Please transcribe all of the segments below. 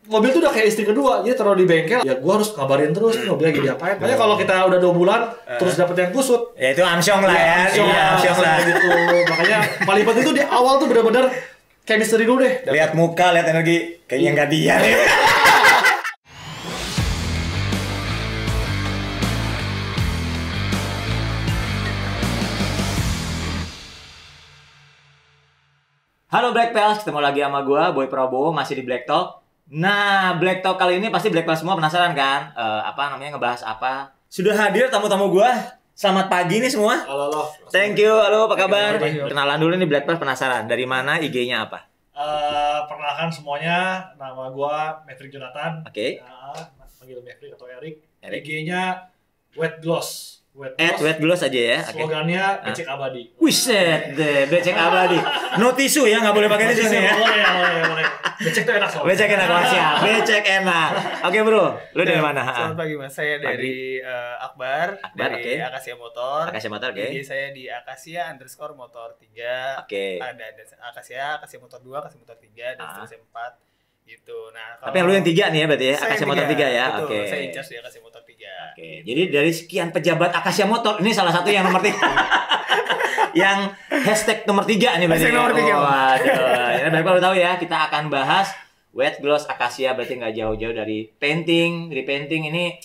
mobil tuh udah kayak istri kedua, jadi taruh di bengkel. Ya gue harus kabarin terus nih mobilnya gini diapain. Makanya kalau kita udah 2 bulan terus dapet yang kusut, ya itu amsyong lah ya. amsyong lah gitu. Makanya paling penting tuh di awal tuh benar-benar chemistry dulu deh. Lihat muka, lihat energi, kayaknya nggak dia nih. Halo Black Pals, ketemu lagi sama gue, Boy Prabowo, masih di Black Talk. Nah, Black Talk kali ini pasti Black Pals semua penasaran kan? Ngebahas apa? Sudah hadir tamu-tamu gue. Selamat pagi nih semua. Halo. Thank you, halo apa kabar? Thank you. Kenalan dulu nih Black Pals penasaran. Dari mana, IG-nya apa? Perkenalkan semuanya, nama gue Maverick Jonathan. Oke. Panggil Maverick atau Eric. Eric. IG-nya Wet Gloss. Wet Gloss aja ya. Oke. Slogannya becek abadi. Wiset deh, becek abadi. No tisu ya, nggak boleh pakai tisu nih ya. Boleh. Becek tuh enak soalnya. Becek enak Masya, becek enak. Oke bro, lu dari mana? Selamat pagi mas, saya dari Akbar, dari oke. Akasia Motor. Akasia Motor, oke. Jadi saya di Akasia_motor 3. Oke. Ada Akasia Motor 2, Akasia Motor 3, dan seterusnya 4 gitu. Nah, Tapi yang lu yang 3 nih ya berarti ya, saya Akasia Motor 3 ya. Betul, Oke. saya in charge di Akasia Motor 3. Oke. Jadi dari sekian pejabat Akasia Motor, ini salah satu yang nomor 3. Yang hashtag nomor 3 nih berarti. Hashtag nomor 3. Waduh. Ya, baik baru tahu ya, kita akan bahas Wet Gloss Akasia, berarti nggak jauh-jauh dari painting, repainting ini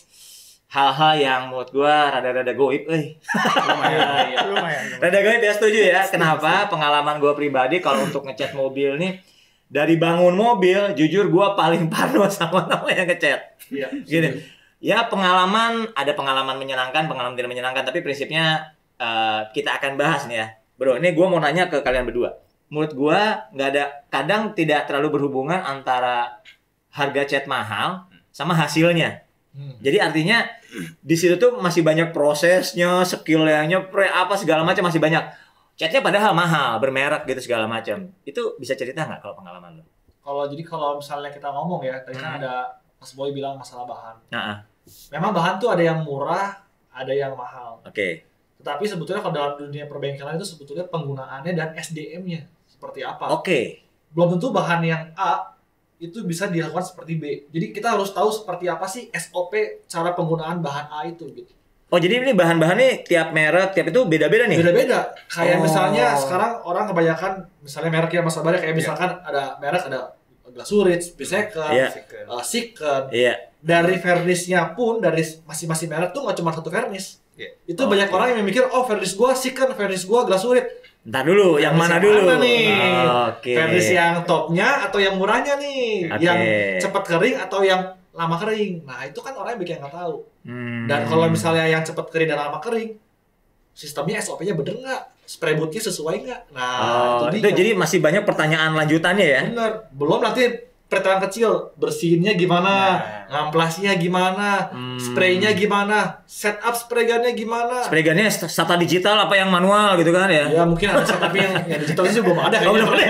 hal-hal yang menurut gua rada-rada goib, Lumayan. Rada goib ya, setuju ya. Kenapa? Pengalaman gua pribadi kalau untuk ngecat mobil nih, dari bangun mobil, jujur gua paling parno sama yang ngecat. Iya. Gini. Ya ada pengalaman menyenangkan, pengalaman tidak menyenangkan, tapi prinsipnya kita akan bahas nih ya. Bro, ini gua mau nanya ke kalian berdua. Menurut gua nggak ada, kadang tidak terlalu berhubungan antara harga cat mahal sama hasilnya. Jadi artinya di situ tuh masih banyak prosesnya, skillnya, apa segala macam masih banyak. Catnya padahal mahal, bermerek gitu segala macam. Itu bisa cerita nggak kalau pengalaman lo? Kalau misalnya kita ngomong ya, tadi kan ada Mas Boy bilang masalah bahan. Nah, Memang bahan tuh ada yang murah, ada yang mahal. oke. Tetapi sebetulnya kalau dalam dunia perbengkelan itu sebetulnya penggunaannya dan SDM-nya seperti apa. Oke. Belum tentu bahan yang A itu bisa dilakukan seperti B. Jadi kita harus tahu seperti apa sih SOP cara penggunaan bahan A itu gitu. Oh, jadi ini bahan-bahan nih tiap merek, tiap itu beda-beda nih? Beda-beda. Kayak Oh. misalnya sekarang orang kebanyakan misalnya merek yang Mas Abah kayak misalkan ada merek ada Glasurit, Biseker, Iya. Siken. Iya. Dari furnishnya pun dari masing-masing merek tuh nggak cuma satu furnish. Itu banyak Oke. orang yang mikir, oh furnish gua Siken, furnish gua Glasurit. Ntar dulu, yang mana dulu? nih? Oke. Furnish yang topnya atau yang murahnya nih? Oke. Yang cepat kering atau yang lama kering? Nah itu kan orang yang bikin nggak tahu. Dan kalau misalnya yang cepat kering dan lama kering, sistemnya SOP-nya bener nggak? Spray bootnya sesuai nggak? Nah itu jadi masih banyak pertanyaan lanjutannya ya? bener. Belum nanti pertanyaan kecil, bersihinnya gimana, ngamplasnya gimana, spraynya gimana, setup spray gunnya gimana. Spray gunnya SATA digital apa yang manual gitu kan ya? Ya mungkin ada setup yang digital sih belum ada kayaknya. belum ada.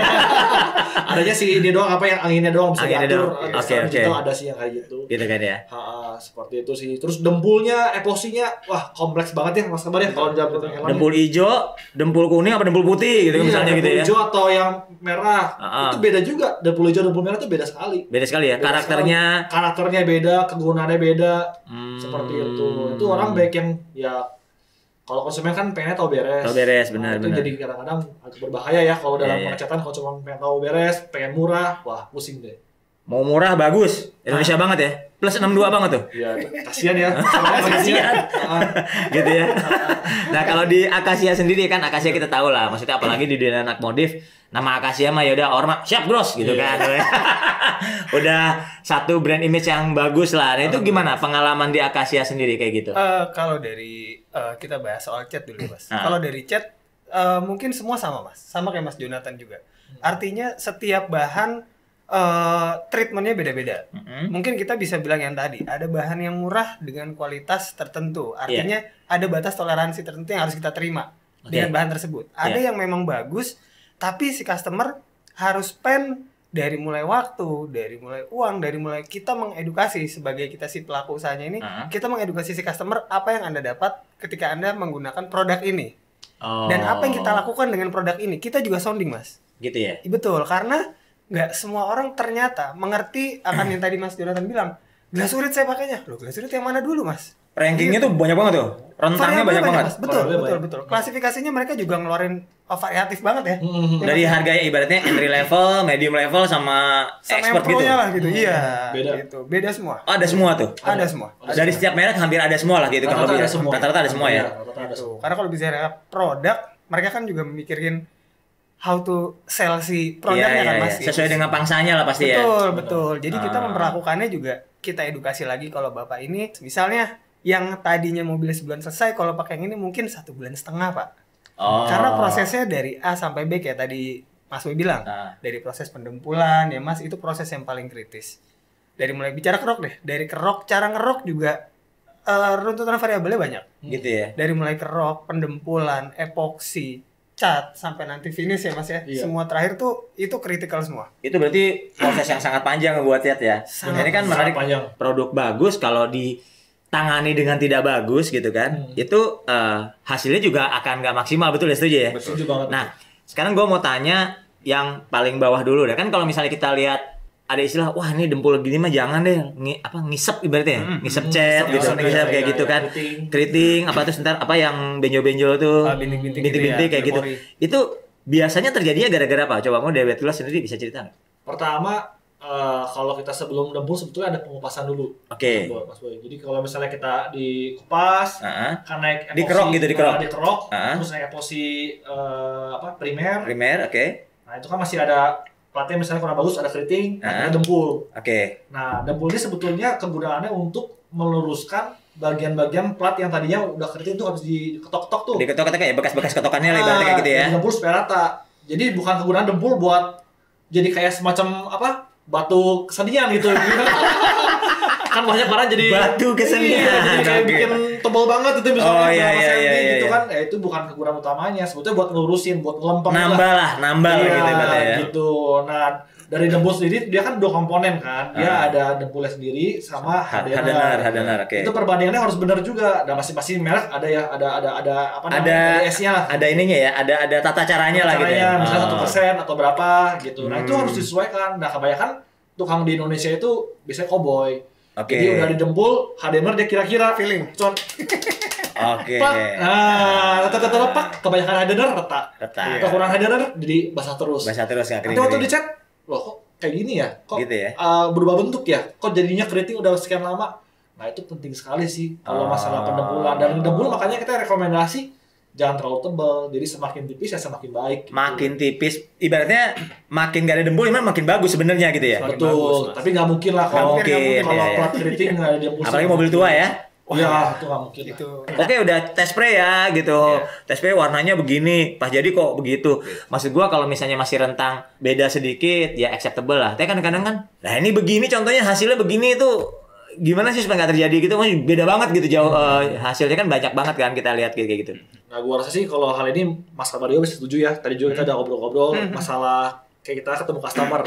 Adanya sih ini doang, apa yang anginnya doang bisa Anginnya diatur. doang. Oke. Oke. Digital ada sih yang kayak gitu. Gitu kan ya? Seperti itu sih. Terus dempulnya, epoksinya, wah kompleks banget ya Mas Kabar ya kalau di dalam Dempul hijau, dempul kuning apa dempul putih gitu kan misalnya gitu ya? Dempul hijau atau yang merah itu beda juga. Dempul hijau, dempul merah itu beda sekali. Beda sekali ya? Beda Karakternya? sekali. Karakternya beda, kegunaannya beda. Seperti itu. Itu orang baik yang ya kalau konsumen kan pengennya tahu beres. Tahu beres, benar, Itu benar. jadi kadang-kadang agak berbahaya ya kalau dalam Iya. pengecatan kalau cuma pengen tahu beres, pengen murah, wah pusing deh. Mau murah bagus, Indonesia banget ya? Plus 62 banget tuh? Iya, kasihan ya. Kasihan. Gitu ya. Nah kalau di Akasia sendiri kan, Akasia kita tahu lah, maksudnya apalagi di dunia anak modif, nama Akasia mah ya udah orma siap bros gitu kan. Udah satu brand image yang bagus lah. Nah itu gimana pengalaman di Akasia sendiri kayak gitu? Kalau dari kita bahas soal cat dulu mas. Ah. Kalau dari cat mungkin semua sama mas, sama kayak Mas Jonathan juga. Artinya setiap bahan treatmentnya beda-beda. Mungkin kita bisa bilang yang tadi ada bahan yang murah dengan kualitas tertentu. Artinya ada batas toleransi tertentu yang harus kita terima dengan bahan tersebut. Ada yang memang bagus, tapi si customer harus spend dari mulai waktu, dari mulai uang, dari mulai kita mengedukasi sebagai kita si pelaku usahanya ini, kita mengedukasi si customer apa yang Anda dapat ketika Anda menggunakan produk ini. Dan apa yang kita lakukan dengan produk ini, kita juga sounding mas. Gitu ya? Betul, karena nggak semua orang ternyata mengerti akan yang tadi Mas Jonathan bilang. Glasurit saya pakainya. Loh, glasurit yang mana dulu, Mas? Rankingnya tuh banyak banget tuh. Rentangnya banyak banget. Mas. Betul. Klasifikasinya mereka juga ngeluarin variatif banget ya. Dari harga ibaratnya entry level, medium level sama expert gitu. Lah gitu. Iya. Beda. Gitu. Beda semua. Oh, ada semua tuh. Ada semua. Dari setiap merek hampir ada semua lah gitu kalau Rata-rata bisa. Rata-rata ada semua ya. Karena kalau bicara produk, mereka kan juga memikirin how to sell si produknya kan Mas. Sesuai dengan pangsanya lah pasti ya. Betul. Jadi kita memperlakukannya juga kita edukasi lagi kalau Bapak ini misalnya yang tadinya mobil sebulan selesai, kalau pakai yang ini mungkin 1,5 bulan, Pak. Oh. Karena prosesnya dari A sampai B kayak tadi Mas Boy bilang, dari proses pendempulan ya Mas, itu proses yang paling kritis. Dari mulai bicara kerok deh, dari kerok, cara ngerok juga runtutan variabelnya banyak. Gitu ya. Dari mulai kerok, pendempulan, epoksi, cat sampai nanti finish ya Mas ya. Iya. Semua terakhir tuh itu kritikal semua. Itu berarti proses yang sangat panjang buat Yat ya. Ini kan menarik, produk bagus kalau ditangani dengan tidak bagus gitu kan. Itu hasilnya juga akan nggak maksimal, betul ya, setuju ya? Betul banget. Nah, sekarang gue mau tanya yang paling bawah dulu deh. Kan kalau misalnya kita lihat ada istilah, wah ini dempul gini mah jangan deh, ngisep ibaratnya, ngisep cat gitu, ngisep kayak gitu kan, keriting, apa tuh sebentar, apa yang benjol-benjol tuh, bintik-bintik kayak gitu. Itu biasanya terjadinya gara-gara apa? Coba mau Dewet Lulas sendiri bisa cerita nggak? Pertama, kalau kita sebelum dempul sebetulnya ada pengupasan dulu. Oke. Mas Boy. Jadi kalau misalnya kita dikupas, kan naik epoksi, dikerok gitu, dikerok, terus naik epoksi primer. Oke. Nah itu kan masih ada platnya misalnya kurang bagus, ada keriting, ada dempul. Oke. Nah, dempul ini sebetulnya kegunaannya untuk meluruskan bagian-bagian plat yang tadinya udah keriting tuh habis diketok-ketok tuh. Diketok-ketok kayak bekas-bekas ketokannya lah ibaratnya kayak gitu ya. Dempul supaya rata. Jadi bukan kegunaan dempul buat jadi kayak semacam batu kesenian gitu. Kan banyak barang jadi batu kesenian. Jadi kayak bikin tebal banget itu misalnya gitu iya. kan. Itu bukan kegunaan utamanya. Sebetulnya buat ngelurusin, buat ngelempeng nambah gitu ibaratnya ya. Gitu. Nah, dari dempul sendiri dia kan 2 komponen kan. Dia ada dempulnya sendiri sama hardener. Oke. Itu perbandingannya harus benar juga. Dan masing-masing merek ada ya, ada S-nya lah. Ada ininya ya, ada tata caranya lah gitu ya. Misalnya 1% atau berapa gitu. Nah, itu harus disesuaikan. Nah, kebanyakan tukang di Indonesia itu biasanya cowboy. Jadi udah didempul, hardener dia kira-kira feeling. Oke. Nah, rata-rata lepak, kebanyakan hardener retak. Kurang hardener jadi basah terus. Basah terus nggak kering. Nanti waktu dicat, loh kok kayak gini ya? Kok gitu ya? Berubah bentuk ya? Kok jadinya keriting udah sekian lama? Nah, itu penting sekali sih kalau masalah pendempulan. Dan dempul makanya kita rekomendasi jangan terlalu tebal. Jadi semakin tipis ya semakin baik. Gitu. Makin tipis, ibaratnya makin gak ada dempul, makin bagus sebenarnya gitu ya. Betul. Bagus, tapi nggak mungkin lah kalau plat keriting nggak ada dempul. Apalagi mobil tua ya. Iya, itu nggak mungkin. Itu. Oke, udah tes spray ya gitu. Tes spray warnanya begini, pas jadi kok begitu. Maksud gua kalau misalnya masih rentang beda sedikit ya acceptable lah. Tapi kadang-kadang kan, nah ini begini contohnya hasilnya begini itu gimana sih supaya nggak terjadi gitu? Masih beda banget gitu jauh hasilnya kan banyak banget kan kita lihat kayak gitu. Nah, gua rasa sih kalau hal ini Mas Kabario bisa setuju ya. Tadi juga kita udah ngobrol-ngobrol masalah kayak kita ketemu customer.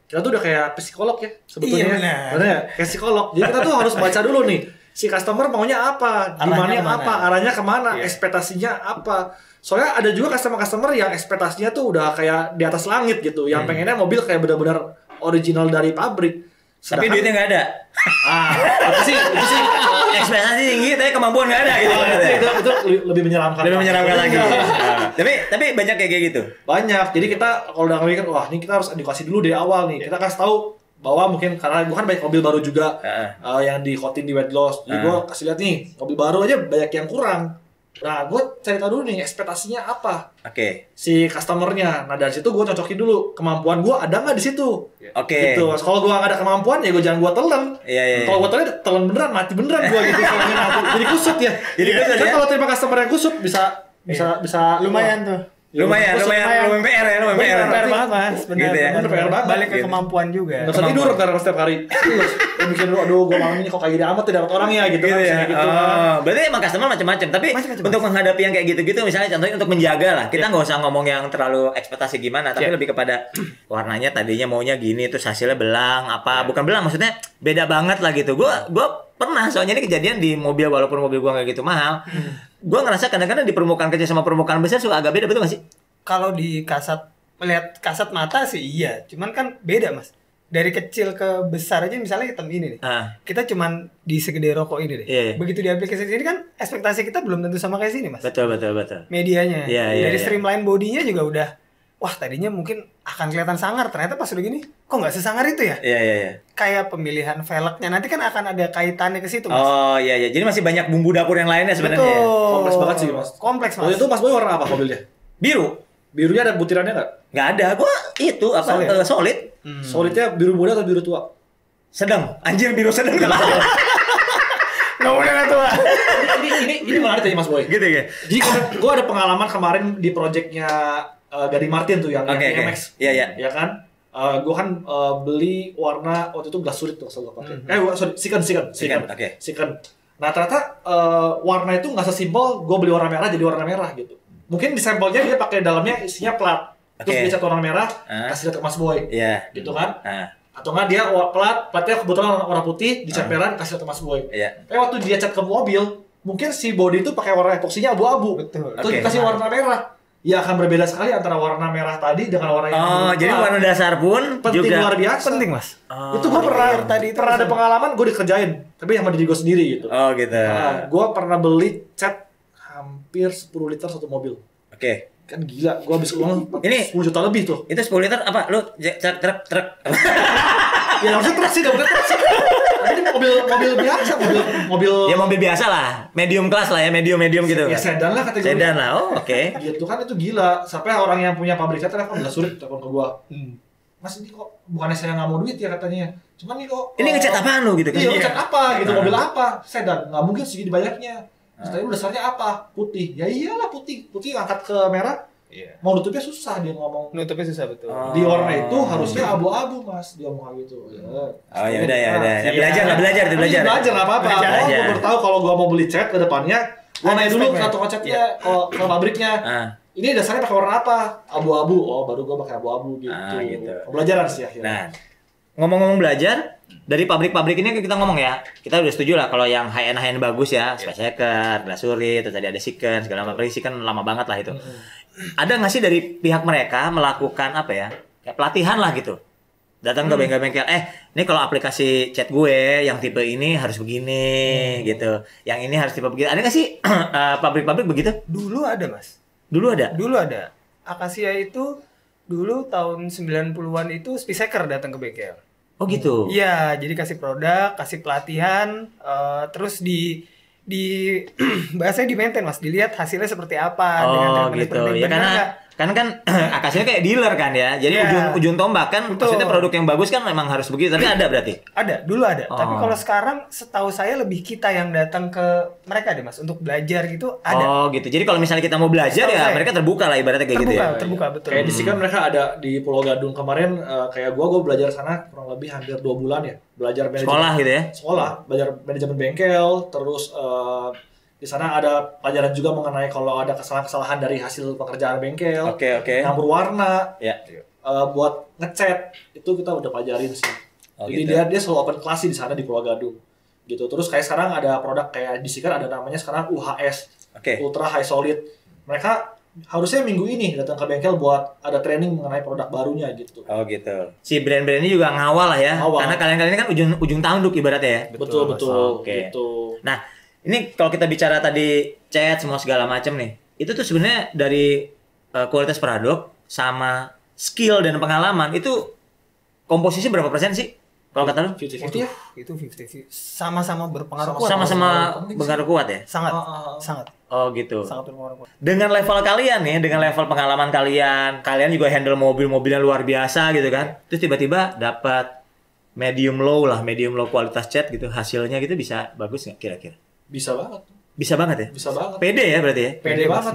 Kita tuh udah kayak psikolog ya sebetulnya. Iya, benar ya? Kayak psikolog. Jadi kita tuh harus baca dulu nih. Si customer maunya apa, gimana apa, arahnya kemana, ekspektasinya apa. Soalnya ada juga customer yang ekspektasinya tuh udah kayak di atas langit gitu, yang pengennya mobil kayak benar-benar original dari pabrik. Tapi duitnya nggak ada. Itu sih ekspektasi tinggi, tapi kemampuan nggak ada gitu. Itu lebih menyeramkan. Lebih menyeramkan lagi. Tapi banyak kayak gitu. Banyak. Jadi kita kalau udah mikir, wah ini kita harus edukasi dulu dari awal nih. Kita kasih tahu bahwa mungkin karena gue kan banyak mobil baru juga yang di coating di wet gloss. Jadi gue kasih lihat nih, mobil baru aja banyak yang kurang. Nah, gue cari tahu dulu nih ekspektasinya apa. Si customernya. Nah, dari situ gue cocokin dulu kemampuan gue ada nggak di situ. Gitu. Kalau gue nggak ada kemampuan ya gue jangan gue telan. Kalau gue telan beneran mati beneran gue gitu. Jadi kusut ya. Jadi kalau terima customer yang kusut bisa lumayan tuh. Lumayan PR ya, lumayan PR banget Mas, benar. Gitu ya? PR banget. Balik ke kemampuan juga. Nggak usah tidur karena setiap hari. Mikir dulu, aduh gue malam ini kok kayak gini amat tidak dapat orang ya gitu kan. Berarti emang customer macam-macam. Tapi untuk menghadapi yang kayak gitu-gitu, misalnya contohnya untuk menjaga lah, kita nggak usah ngomong yang terlalu ekspektasi gimana, tapi lebih kepada warnanya tadinya maunya gini, terus hasilnya belang apa, bukan belang maksudnya beda banget lah gitu. Gue pernah soalnya ini kejadian di mobil, walaupun mobil gue nggak gitu mahal. Gue ngerasa kadang-kadang di permukaan kecil sama permukaan besar suka agak beda, betul nggak sih? Kalau di kasat melihat kasat mata sih iya, cuman kan beda Mas. Dari kecil ke besar aja misalnya hitam ini nih. Kita cuman di segede rokok ini deh. Iya. Begitu di aplikasi ini kan ekspektasi kita belum tentu sama kayak sini Mas. Betul. Medianya. Iya, Dari streamline bodinya juga udah wah tadinya mungkin akan kelihatan sangar, ternyata pas udah gini kok nggak sesangar itu ya? Iya. Kayak pemilihan velgnya nanti kan akan ada kaitannya ke situ Mas. Oh iya. Jadi masih banyak bumbu dapur yang lainnya sebenarnya. Betul. Kompleks banget sih Mas. Kompleks Mas. Waktu itu Mas Boy warna apa mobilnya? Biru. Birunya ada butirannya nggak? Nggak ada. Gua itu apa? Solid. Solidnya biru muda atau biru tua? Sedang. Anjir biru sedang kalau. Nggak boleh nggak tuh. Ini menarik tadi Mas Boy. Gitu ya. Jadi gue ada pengalaman kemarin di projectnya Gary Martin tuh yang MX. Iya. Ya kan? Gue kan beli warna waktu itu glasurit tuh asal gue pakai. Sorry, Siken. Oke. Siken. Nah ternyata warna itu nggak sesimpel gue beli warna merah jadi warna merah gitu. Mungkin di sampelnya dia pakai dalamnya isinya plat. Terus dia cat warna merah, kasih lihat ke Mas Boy. Iya. Gitu kan? Atau nggak dia platnya kebetulan warna putih, dicat merah, kasih lihat ke Mas Boy. Iya. Tapi waktu dia cat ke mobil, mungkin si body itu pakai warna epoksinya abu-abu. Betul. Terus dikasih warna merah. Ya akan berbeda sekali antara warna merah tadi dengan warna yang jadi warna dasar pun penting juga luar biasa. Penting Mas. Itu gue pernah ada pengalaman gue dikerjain, tapi sama diri gue sendiri gitu. Oh gitu. Gue pernah beli cat hampir 10 liter satu mobil. Oke. Kan gila, gue habis uang Ini 10 juta lebih tuh. Itu 10 liter apa? Lu truk. Ya harusnya truk sih, gak truk sih. Ini mobil biasa, mobil. Ya mobil biasa lah, medium class lah ya, medium gitu. Ya sedan lah kategori. Sedan lah, oke. Gitu kan itu gila. Sampai orang yang punya pabrik cat telepon nggak sulit telepon ke gua. Mas ini kok bukannya saya nggak mau duit ya katanya. Cuman nih kok. Ini ngecat apaan lu gitu kan? Iya ngecat apa gitu, mobil apa? Sedan, nggak mungkin segitu banyaknya. Terus tadi dasarnya apa? Putih. Ya iyalah putih angkat ke merah. Iya. Mau nutupnya susah dia ngomong. Nutupnya susah betul. Di warna itu harusnya abu-abu Mas, dia ngomong gitu. Oh ya udah. Ya, belajar. Belajar nggak apa-apa. Gue baru tahu kalau gua mau beli cat ke depannya, gua nanya dulu ke toko catnya, ke pabriknya. Ini dasarnya pakai warna apa? Abu-abu. Oh baru gua pakai abu-abu gitu. Pembelajaran sih akhirnya. Nah, ngomong-ngomong belajar, dari pabrik-pabrik ini kita ngomong ya, kita udah setuju lah kalau yang high-end bagus ya, Spacecraft, Glasurit, terus tadi ada Siken, segala macam. Siken lama banget lah itu. Ada nggak sih dari pihak mereka melakukan apa ya, kayak pelatihan lah gitu, datang ke bengkel-bengkel, ini kalau aplikasi chat gue yang tipe ini harus begini gitu, yang ini harus tipe begitu. Ada nggak sih pabrik-pabrik begitu? Dulu ada Mas. Dulu ada. Akasia itu dulu tahun 90-an itu Spacecraft datang ke bengkel. Oh gitu. Iya, jadi kasih produk, kasih pelatihan, terus di bahasanya di maintain Mas, dilihat hasilnya seperti apa dengan gitu. Ya karena kan Akasia kayak dealer kan ya. Jadi ujung tombak kan maksudnya produk yang bagus kan memang harus begitu. Tapi ada berarti? Dulu ada. Tapi kalau sekarang setahu saya lebih kita yang datang ke mereka deh Mas untuk belajar gitu ada. Oh gitu. Jadi kalau misalnya kita mau belajar ya mereka terbuka lah ibaratnya kayak gitu ya. Terbuka betul. Kayak di sini kan mereka ada di Pulau Gadung kemarin kayak gua belajar sana kurang lebih hampir 2 bulan ya. Belajar manajemen sekolah gitu ya. Belajar manajemen bengkel, terus di sana ada pelajaran juga mengenai kalau ada kesalahan-kesalahan dari hasil pekerjaan bengkel, campur warna, buat ngecat itu kita udah pelajarin sih. Jadi dia selalu open class di sana di Pulau Gadung, gitu. Terus kayak sekarang ada produk kayak di Siken ada namanya sekarang UHS, Ultra High Solid. Mereka harusnya minggu ini datang ke bengkel buat ada training mengenai produk barunya gitu. Oh gitu. Si brand-brand ini juga ngawal lah ya, karena kalian ini kan ujung tanduk ibaratnya ya. Betul. Gitu. Nah. Ini kalau kita bicara tadi cat semua segala macam nih, itu tuh sebenarnya dari kualitas produk sama skill dan pengalaman itu komposisi berapa persen sih? Kalau kata lu? 50-50 ya? Itu 50-50. Sama-sama berpengaruh kuat. Sama-sama berpengaruh kuat ya? Sangat. Oh gitu. Sangat berpengaruh kuat. Dengan level kalian nih, dengan level pengalaman kalian juga handle mobil-mobilnya luar biasa gitu kan. Terus tiba-tiba dapat medium low kualitas cat gitu, hasilnya gitu bisa bagus nggak kira-kira? Bisa banget. Bisa banget ya? Bisa banget. Pede ya berarti ya? Pede banget.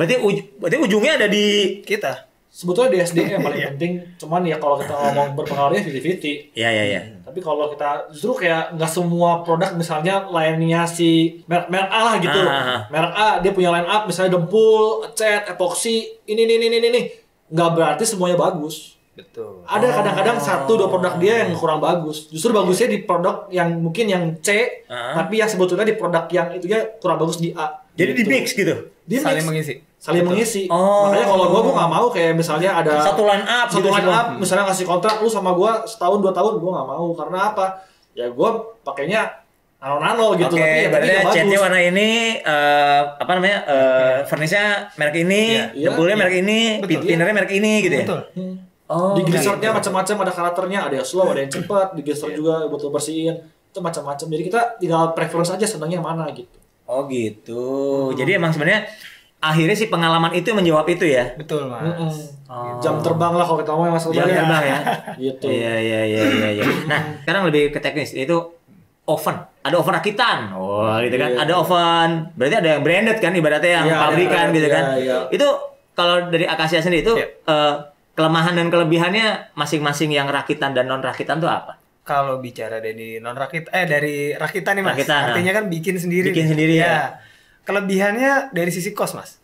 Berarti ujungnya ada di kita. Sebetulnya di SDM yang paling penting. Cuman ya kalau kita ngomong berpengaruhnya 50-50. Iya. Tapi kalau kita justru kayak nggak semua produk misalnya line-nya si merek A lah gitu. Merek A dia punya line up misalnya dempul, cat, epoksi, ini. Nggak berarti semuanya bagus. Betul. Ada kadang-kadang 1-2 produk dia yang kurang bagus. Justru bagusnya di produk yang mungkin yang C, tapi yang sebetulnya di produk yang itunya kurang bagus di A. Jadi di mix gitu. Saling mengisi. Saling mengisi. Oh. Makanya kalau gua nggak mau kayak misalnya ada Satu line up satu gitu line semua. up, misalnya ngasih kontrak lu sama gua setahun 2 tahun, gua nggak mau. Karena apa? Ya gua pakainya nano-nano gitu. Oke, tapi berarti nggak catnya bagus. warna ini, apa namanya, furnace-nya merek ini, Iya. dempulnya merek ini, Betul. pinnernya merek ini gitu ya? Betul. Oh, Di gitu. glissernya macam-macam, ada karakternya, ada yang slow, ada yang cepat, di glisser juga buat lo bersihin. Itu macam-macam. Jadi kita tinggal preference aja senangnya mana gitu. Oh gitu. Jadi emang sebenarnya akhirnya si pengalaman itu yang menjawab itu ya? Betul, Mas. Oh. Jam terbang lah kalau kita ngomong Mas Jam Albar terbang ya? Gitu. Iya. Nah, sekarang lebih ke teknis, yaitu oven. Ada oven rakitan. Oh, gitu kan. Iya. Ada oven. Berarti ada yang branded kan ibaratnya yang Iya, pabrikan iya, gitu kan. iya. Itu kalau dari Akasia sendiri itu kelemahan dan kelebihannya masing-masing yang rakitan dan non rakitan tuh apa? Kalau bicara dari dari rakitan nih Mas. Rakitan, Artinya kan bikin sendiri. Bikin nih. sendiri ya. Kelebihannya dari sisi cost, Mas.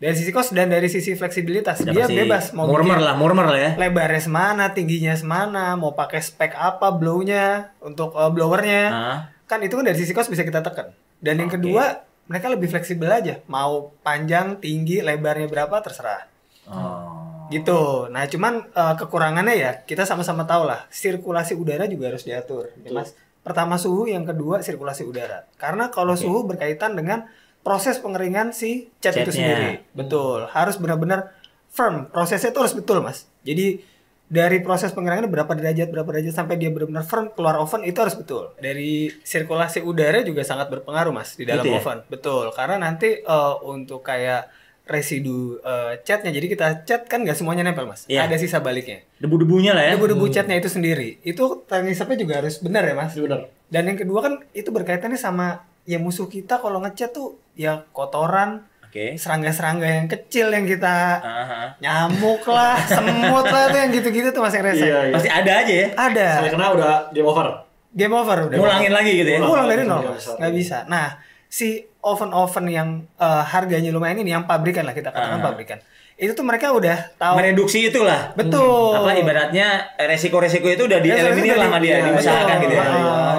Dari sisi cost dan dari sisi fleksibilitas. Udah Dia pasti bebas mau murmer lah ya. lebarnya semana, tingginya semana, mau pakai spek apa blow-nya untuk blowernya. Nah, Kan itu kan dari sisi cost bisa kita tekan. Dan yang Oke. kedua, mereka lebih fleksibel aja. Mau panjang, tinggi, lebarnya berapa terserah. oh. Gitu. Nah, cuman kekurangannya ya kita sama-sama tahu lah. Sirkulasi udara juga harus diatur, ya, Mas. Pertama suhu, yang kedua sirkulasi udara. Karena kalau Oke. suhu berkaitan dengan proses pengeringan si cat itu Catnya. sendiri. Betul. Harus benar-benar firm. Prosesnya itu harus betul, Mas. Jadi dari proses pengeringan berapa derajat sampai dia benar-benar firm keluar oven itu harus betul. Dari sirkulasi udara juga sangat berpengaruh, Mas, di dalam Gitu ya? oven. Betul. Karena nanti untuk kayak residu catnya, jadi kita cat kan nggak semuanya nempel, Mas. Iya. Ada sisa baliknya. Debu-debunya lah ya. Debu-debu catnya itu sendiri. Itu teknik ngisapnya juga harus benar ya, Mas. Benar. Dan yang kedua kan itu berkaitannya sama ya musuh kita kalau ngecat tuh ya kotoran, Oke. serangga-serangga yang kecil yang kita Aha. nyamuk lah, semut lah tuh yang gitu-gitu tuh Mas yang rese. Iya. Pasti ada aja ya. Ada. Saya kena udah game over. Game over udah. Ngulangin lagi gitu ya. Ulang dari Nggak nol, Mas. bisa. Nggak bisa. Nah, si oven-oven yang harganya lumayan ini, yang pabrikan lah kita katakan pabrikan. Itu tuh mereka udah tahu. Mereduksi itulah. Betul. Apa ibaratnya resiko-resiko itu udah dieliminir lah sama dia, iya, diusahakan betul. gitu ya.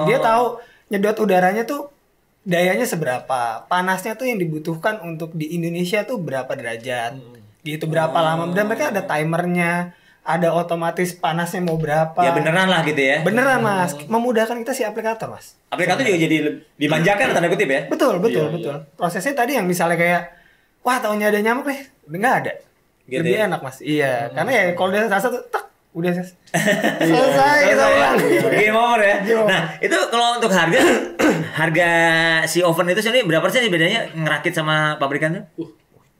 Dia tahu nyedot udaranya tuh dayanya seberapa, panasnya tuh yang dibutuhkan untuk di Indonesia tuh berapa derajat, gitu berapa lama, dan mereka ada timernya, ada otomatis panasnya mau berapa. Ya beneran lah gitu ya. Beneran, Mas, memudahkan kita si aplikator, Mas. Aplikator juga jadi dimanjakan tanda kutip ya. Betul. Iya, Betul. Prosesnya tadi yang misalnya kayak, wah taunya ada nyamuk nih, udah nggak ada. Gitu Lebih ya? enak, Mas. Iya, karena ya kalau udah rasa tuh, tak, udah selesai kita ulang. Game over ya. Nah, itu kalau untuk harga si oven itu sendiri berapa persen sih bedanya ngerakit sama pabrikan tuh?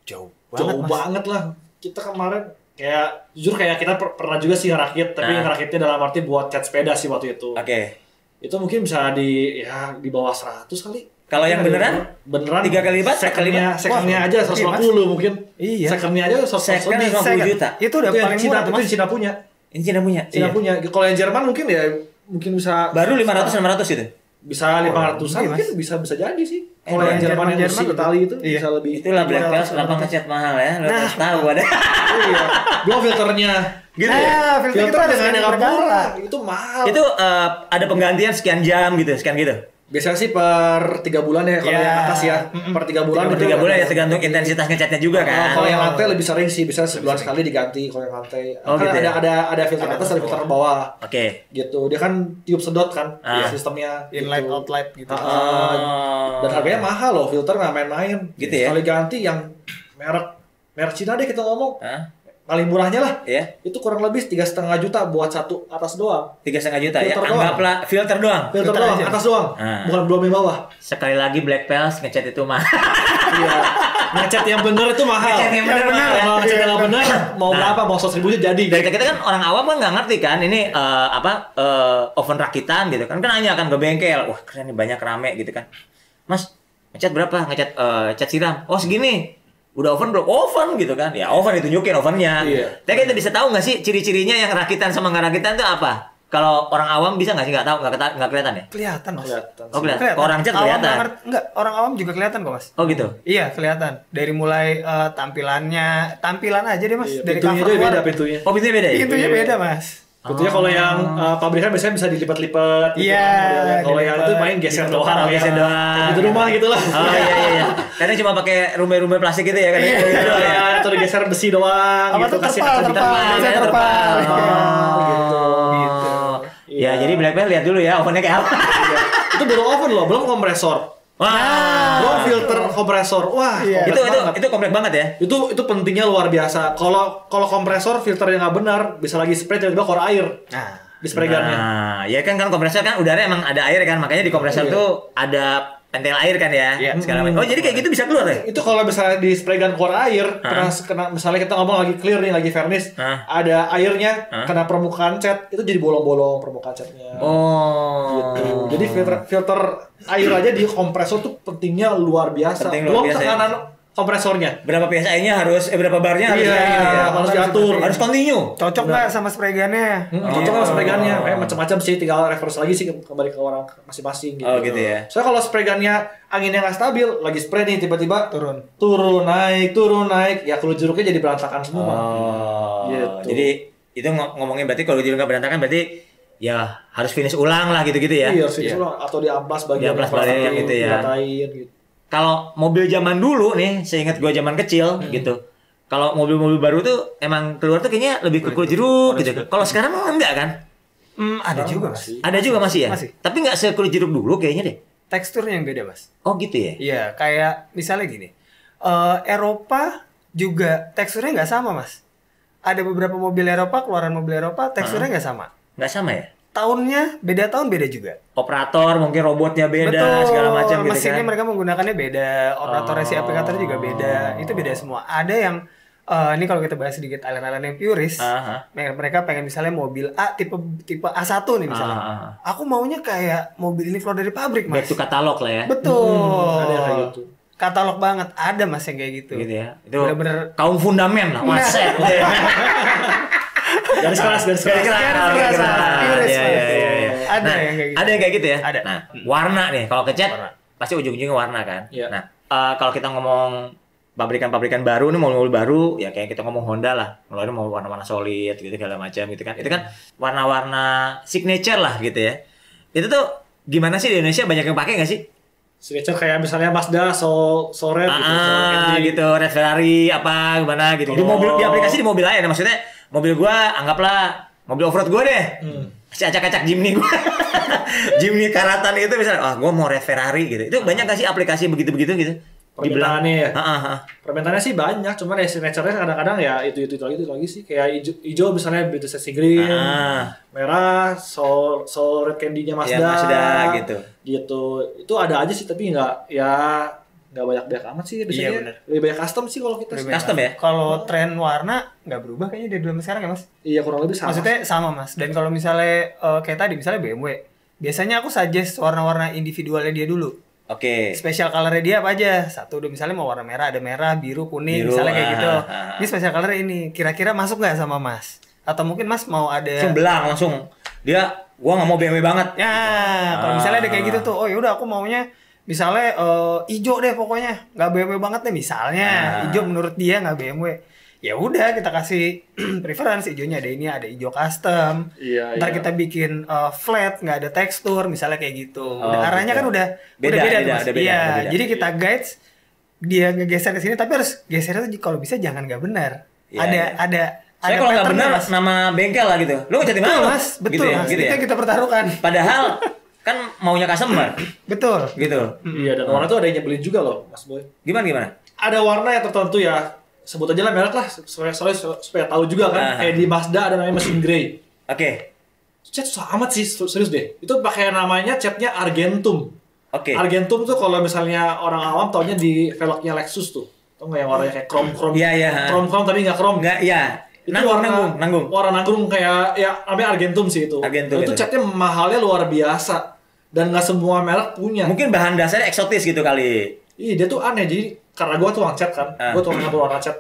Jauh Jauh Mas. banget lah. Kita kemarin kayak jujur kayak kita pernah juga sih ngerakit, tapi Nah. ngerakitnya dalam arti buat cat sepeda sih waktu itu. Oke. Itu mungkin bisa di bawah 100 kali. Kalau yang beneran 3 kali lipat, 4 kali lipat. secondnya Wah, aja iya, 150 mungkin. Iya. Secondnya aja 100 Second lebih. 50 juta. Itu udah Itu yang paling Cina, murah tuh, itu Mas. yang Cina punya. Ini Cina punya. Cina Iya. punya. Kalau yang Jerman mungkin ya mungkin bisa Baru 500 600 gitu. bisa 500-an iya, mungkin Mas. bisa jadi sih. Kalau Kalau yang yang Jerman yang Jerman bersih betul. Itali itu Iya. bisa lebih. Itulah Black Bells 200, kenapa ngecat mahal ya. Lo harus tahu ada. Iya. Belum filternya. Gitu Nah, ya. filter kita Filter harus dengan yang berkala. murah itu mahal. Itu ada penggantian sekian jam gitu, sekian gitu. Biasanya sih per 3 bulan ya kalau Iya. yang atas ya. Per 3 bulan. Per 3 bulan ya tergantung intensitas ngecatnya juga kan. Kalau yang lantai lebih sering sih, bisa sebulan sekali diganti kalau yang lantai. Oh, Kan gitu ya? ada filter atas, ada filter bawah. Oke. Gitu. Dia kan tiup sedot kan sistemnya. Inlight gitu. outlight gitu. Dan harganya mahal loh, filter nggak main-main. Gitu ya? Sekali ganti yang merek Cina deh kita ngomong. Hah? Paling murahnya lah. Iya. Itu kurang lebih 3,5 juta buat satu atas doang. 3,5 juta ya. Filter doang. Anggaplah filter doang. Filter Filter doang, aja. atas doang. Ah. Belum yang bawah. Sekali lagi Black Bells ngecat itu mah. Iya. Ngecat yang bener itu mahal. Ngecat yang bener mahal, ya. Kalau ngecat yang nggak bener, mau Nah. berapa? Mau 100 ribunya jadi. Dari kita kan orang awam kan nggak ngerti kan ini oven rakitan gitu kan nanya kan ke bengkel, wah keren nih banyak rame gitu kan, Mas ngecat berapa, ngecat cat siram, oh segini, udah oven belum, oven gitu kan, ya oven ditunjukin ovennya. Iya. Tapi kita bisa tahu nggak sih ciri-cirinya yang rakitan sama nggak rakitan itu apa? Kalau orang awam bisa nggak sih, nggak tahu, nggak kelihatan ya? Kelihatan, Mas. Kelihatan. Oh kelihatan. Kalau orang cat Awam kelihatan. nggak ngerti- Enggak, orang awam juga kelihatan kok, Mas. Oh gitu. Iya, kelihatan. Dari mulai tampilannya, tampilan aja deh, Mas. Iya, Dari pintunya cover aja beda luar. pintunya. Oh pintunya beda ya? Pintunya beda, Mas. Pintunya kalau yang pabrikan biasanya bisa dilipat-lipat gitu Iya, kan modelnya. Kalau yang itu dilipat, main geser dilipat. doang. Oh, geser doang. Di rumah gitu lah. Oh iya iya iya. Kadang cuma pakai rumbai-rumbai plastik gitu ya kan. Iya, atau digeser besi doang Apa gitu, tuh kasih terpal, kaca terpal. terpal. Gitu. Ya, jadi Blackmail lihat dulu ya ovennya kayak apa. Itu baru oven loh, belum kompresor. Wah. Belum filter kompresor. Wah, Iya. Itu kompleks banget ya. Itu pentingnya luar biasa. Kalau kompresor filternya nggak benar, bisa lagi spray tiba-tiba keluar air Nah, di spray gunnya. Nah, ya kan kompresor kan udara emang ada air kan, makanya di kompresor tuh ada pentil air kan ya. Iya. Segala macam. Oh, jadi kayak gitu bisa keluar ya? Itu kalau misalnya di spray gun keluar air, kena misalnya kita ngomong lagi clear nih, lagi varnish, ada airnya kena permukaan cat, itu jadi bolong-bolong permukaan catnya. Oh. Gitu. Jadi filter air aja di kompresor tuh pentingnya luar biasa. Penting luar Belum biasa, tekanan kompresornya. Berapa PSI-nya berapa barnya harus Iya, kayak gini ya? harus diatur. Harus continue. cocok nggak sama spray gunnya? Cocok sama spray gunnya. Macam-macam sih, tinggal reverse lagi sih kembali ke orang masing-masing gitu. Oh, gitu ya. Soalnya kalau spray gunnya anginnya nggak stabil, lagi spray nih tiba-tiba Turun naik, ya kulit jeruknya jadi berantakan semua. Oh. Gitu. Jadi itu ngomongin berarti kalau jeruk nggak berantakan berarti ya harus finish ulang lah gitu-gitu ya. Iya, harus atau diamplas bagian Diamplas bagian yang itu ya. diratain gitu. Kalau mobil zaman dulu nih, saya ingat gue zaman kecil gitu. Kalau mobil-mobil baru tuh emang keluar tuh kayaknya lebih ke kulit jeruk gitu. Kalau sekarang enggak kan? Ada juga mas. Ada juga masih ya? Masih. Tapi nggak sekulit jeruk dulu kayaknya deh. Teksturnya yang beda mas. Oh gitu ya? Iya, kayak misalnya gini. Eropa juga teksturnya nggak sama mas. Ada beberapa mobil Eropa, keluaran mobil Eropa teksturnya nggak sama. Nggak sama ya? Tahun beda juga. Operator mungkin robotnya beda Betul, segala macam gitu mesinnya kan. mereka menggunakannya beda, operatornya si aplikator juga beda, itu beda semua. Ada yang ini kalau kita bahas sedikit alien-alien yang purist, mereka pengen misalnya mobil A tipe A1 nih misalnya. Aku maunya kayak mobil ini keluar dari pabrik mas. Back to katalog lah ya. Betul. Ada yang kayak gitu. Katalog banget, ada mas yang kayak gitu. Gitu ya. Itu Bener-bener kaum fundamen lah, waset. Garis keras. Ada Nah, yang kayak gitu. ada yang kayak gitu ya. Ada. Nah, warna nih kalau kecat Warna. pasti ujung-ujungnya warna kan. Iya. Nah, kalau kita ngomong pabrikan-pabrikan baru nih mobil-mobil baru ya kayak kita ngomong Honda lah, ngeluarin mau warna-warna solid gitu segala macam gitu kan. Itu kan warna-warna signature lah gitu ya. Itu tuh gimana sih di Indonesia banyak yang pakai nggak sih? Signature kayak misalnya Mazda, Red Gitu, Red Ferrari apa gimana gitu. Di mobil di aplikasi di mobil lain maksudnya mobil gua anggaplah mobil off-road gua deh. Si acak-acak Jimny gua. Jimny karatan itu misalnya gua mau Red Ferrari gitu. Itu banyak nggak sih aplikasi begitu-begitu gitu? Permintaannya ya. Permintaannya sih banyak, cuman ya signature-nya kadang-kadang ya itu lagi sih. Kayak hijau misalnya British Sexy Green, merah Soul Red Candy-nya Mazda. Ya, Mazda gitu. Gitu. Itu ada aja sih tapi nggak banyak amat sih biasanya. Iya, bener. Lebih banyak custom sih kalau kita. Custom ya? Kalau tren warna nggak berubah kayaknya dari dulu sampai sekarang ya mas. Iya, kurang lebih sama. Maksudnya sama mas. Dan kalau misalnya kayak tadi misalnya BMW, biasanya aku suggest warna-warna individualnya dia dulu. Oke. Special colornya dia apa aja? Satu udah misalnya mau warna merah, ada merah, biru, kuning, misalnya kayak gitu. Ini special color ini, kira-kira masuk nggak sama mas? Atau mungkin mas mau ada? Langsung belang langsung. Gua nggak mau BMW banget. Ya, kalau misalnya ada kayak gitu tuh, oh yaudah aku maunya misalnya hijau deh pokoknya, nggak BMW banget deh misalnya. Hijau menurut dia nggak BMW. Ya udah kita kasih preference hijaunya ada ini, ada hijau custom. Iya, Ntar kita bikin flat, nggak ada tekstur misalnya kayak gitu. Udah arahnya kan udah beda Mas. Iya, jadi kita guides dia ngegeser ke sini tapi harus gesernya tuh kalau bisa jangan nggak benar. Ada Saya kalau nggak benar nama bengkel lah gitu. Lu ngecat di mana mas? Betul gitu ya, mas. gitu Itu ya? yang kita pertaruhkan. Padahal kan maunya customer. Betul. Gitu. Iya, dan warna tuh ada yang nyebelin juga loh, Mas Boy. Gimana? Ada warna yang tertentu ya, sebut aja lah merek lah, supaya tahu juga kan. Kayak di Mazda ada namanya mesin grey. Oke. Cat susah amat sih, serius deh. Itu pakai namanya catnya Argentum. Oke. Argentum tuh kalau misalnya orang awam taunya di velgnya Lexus tuh. Tau nggak yang warnanya kayak krom-krom? Iya. Krom-krom tapi nggak krom. Nggak, iya. Itu Nanggung. Warna nanggung kayak ya namanya Argentum sih itu. Argentum itu catnya mahalnya luar biasa dan nggak semua merek punya. Mungkin bahan dasarnya eksotis gitu kali. Iya, dia tuh aneh. Jadi karena gue tuh cat kan, gue tuh ngatur warna cat.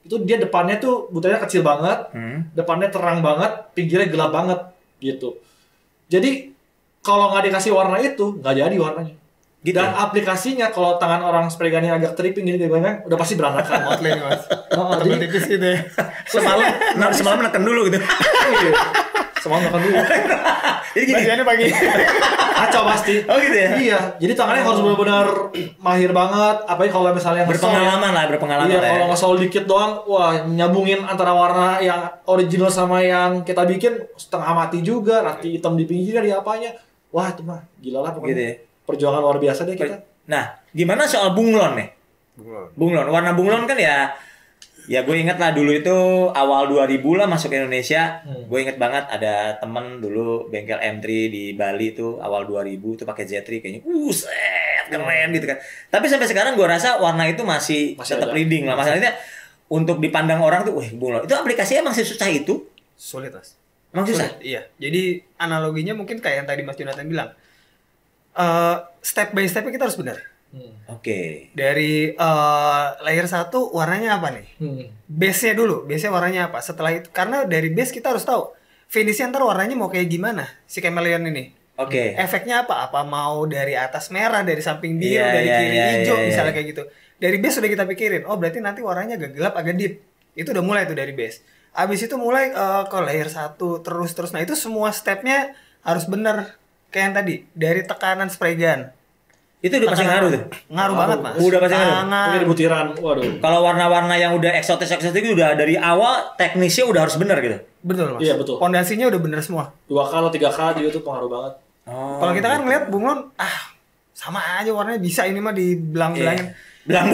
Itu dia depannya tuh butanya kecil banget, depannya terang banget, pinggirnya gelap banget gitu. Jadi kalau nggak dikasih warna itu nggak jadi warnanya. Gitu. Dan aplikasinya kalau tangan orang spray gunnya agak tripping gini udah pasti berantakan. Outline mas. Jadi tipis gitu ya. Semalam neken dulu gitu. iya. semalam makan dulu. Jadi gini. Bagiannya pagi. Kacau pasti. Oh gitu ya. Iya, jadi tangannya harus benar-benar mahir banget. Apalagi kalau misalnya Berpengalaman Iya, lah ya. kalau ngesol dikit doang, wah nyambungin antara warna yang original sama yang kita bikin setengah mati juga, nanti hitam di pinggirnya di apanya. Wah itu mah gila lah pokoknya. Gitu ya. Perjuangan luar biasa deh kita. Nah, gimana soal bunglon nih? Bunglon. Warna bunglon kan ya gue inget lah dulu itu awal 2000 lah masuk ke Indonesia. Gue inget banget ada temen dulu bengkel M3 di Bali tuh awal 2000 tuh pakai Z3 kayaknya. Set, keren gitu kan. Tapi sampai sekarang gue rasa warna itu masih tetap leading lah. Masalahnya untuk dipandang orang tuh, wah bunglon. Itu aplikasinya emang susah itu? Sulit, Mas. Emang susah? Iya. Jadi analoginya mungkin kayak yang tadi Mas Jonathan bilang. Step by step kita harus benar. Oke. Dari layer 1 warnanya apa nih? Base-nya dulu, base-nya warnanya apa? Setelah itu, karena dari base kita harus tahu finishnya ntar warnanya mau kayak gimana si chameleon ini. Oke. Efeknya apa? Apa mau dari atas merah, dari samping biru, Iya, dari iya, kiri iya, hijau, iya, misalnya iya. kayak gitu. Dari base sudah kita pikirin, oh berarti nanti warnanya agak gelap, agak deep. Itu udah mulai tuh dari base. Abis itu mulai ke layer 1, terus. Nah itu semua stepnya harus bener. Kayak yang tadi, dari tekanan spray gun. Itu udah pasti ngaruh tuh. Ngaruh banget, Mas. Udah pasti ngaruh. Sangat. Ini di butiran, waduh. Kalau warna-warna yang udah eksotis itu udah dari awal teknisnya udah harus benar gitu. Betul, Mas. Iya, betul. Pondasinya udah bener semua. 2K atau 3K juga tuh pengaruh banget. Oh. Kalau kita kan ngeliat bunglon, sama aja warnanya bisa ini mah dibelang-belangin. Belang.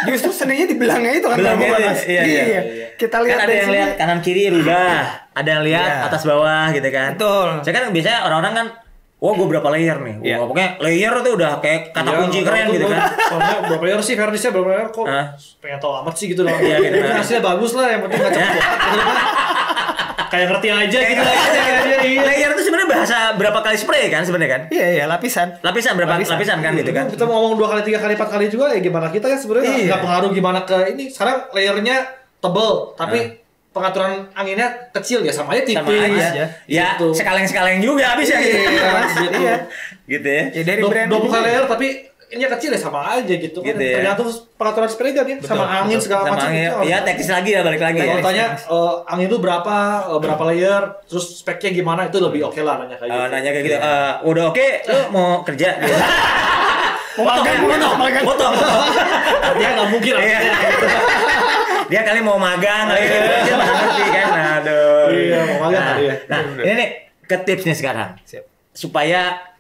Justru seninya di belangnya itu kan Belangnya bunglon, itu, Mas. iya. Kita Kan lihat ada dari yang sini. lihat kanan kiri rubah, ada yang lihat Iya. atas bawah gitu kan. Betul. Saya kan biasanya orang-orang kan, wah gue berapa layer nih? Wah, Iya. pokoknya layer tuh udah kayak kata Iya, kunci keren tuh gitu gua- kan. Soalnya berapa layer sih Fernishnya berapa layer kok Hah? pengen tahu amat sih gitu loh. Iya, gitu. Yang hasilnya bagus lah, yang penting nggak cepet. Kayak ngerti aja gitu lah. Layer itu sebenarnya bahasa berapa kali spray kan sebenarnya kan? Iya, lapisan. Lapisan berapa lapisan kan gitu kan? Kita mau ngomong 2 kali, 3 kali, 4 kali juga ya gimana kita kan sebenarnya Iya. nggak pengaruh gimana ke ini. Sekarang layernya tebel, tapi pengaturan anginnya kecil ya sama aja tipis. Sama aja. Ya, Gitu. sekaleng-sekaleng juga habis ya. Iya, gitu. Iya. Gitu ya. Ya dari brand 20 kali layer tapi ini kecil ya sama aja gitu kan. Gitu ya. Tergantung pengaturan spray gun ya, sama angin segala Sama macam. angin. gitu. Ya teknis lagi ya balik lagi ya. Kalau tanya angin itu berapa layer, terus speknya gimana itu lebih oke lah nanya kayak gitu. Nanya kayak gitu. Udah oke, lu mau kerja gitu. mau magang. Foto. Dia nggak mungkin lah. Iya. Dia kali mau magang kali gitu. Dia mana ngerti kan. Aduh. Iya, mau magang kali ya. Nah, ini nih ke tips nih sekarang. Siap. Supaya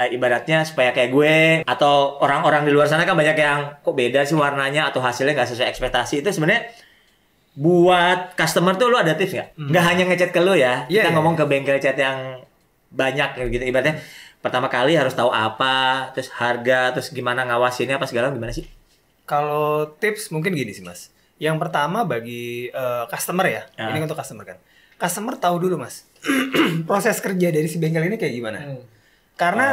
ibaratnya supaya kayak gue atau orang-orang di luar sana kan banyak yang kok beda sih warnanya atau hasilnya nggak sesuai ekspektasi, itu sebenarnya buat customer tuh lu ada tips nggak? Nggak hanya ngechat ke lu ya, Iya, kita iya. ngomong ke bengkel cat yang banyak gitu. Ibaratnya pertama kali harus tahu apa, terus harga, terus gimana ngawasinnya apa segala gimana sih? Kalau tips mungkin gini sih, Mas. Yang pertama bagi customer ya. Ah. Ini untuk customer kan. Customer tahu dulu, Mas. Proses kerja dari si bengkel ini kayak gimana. Karena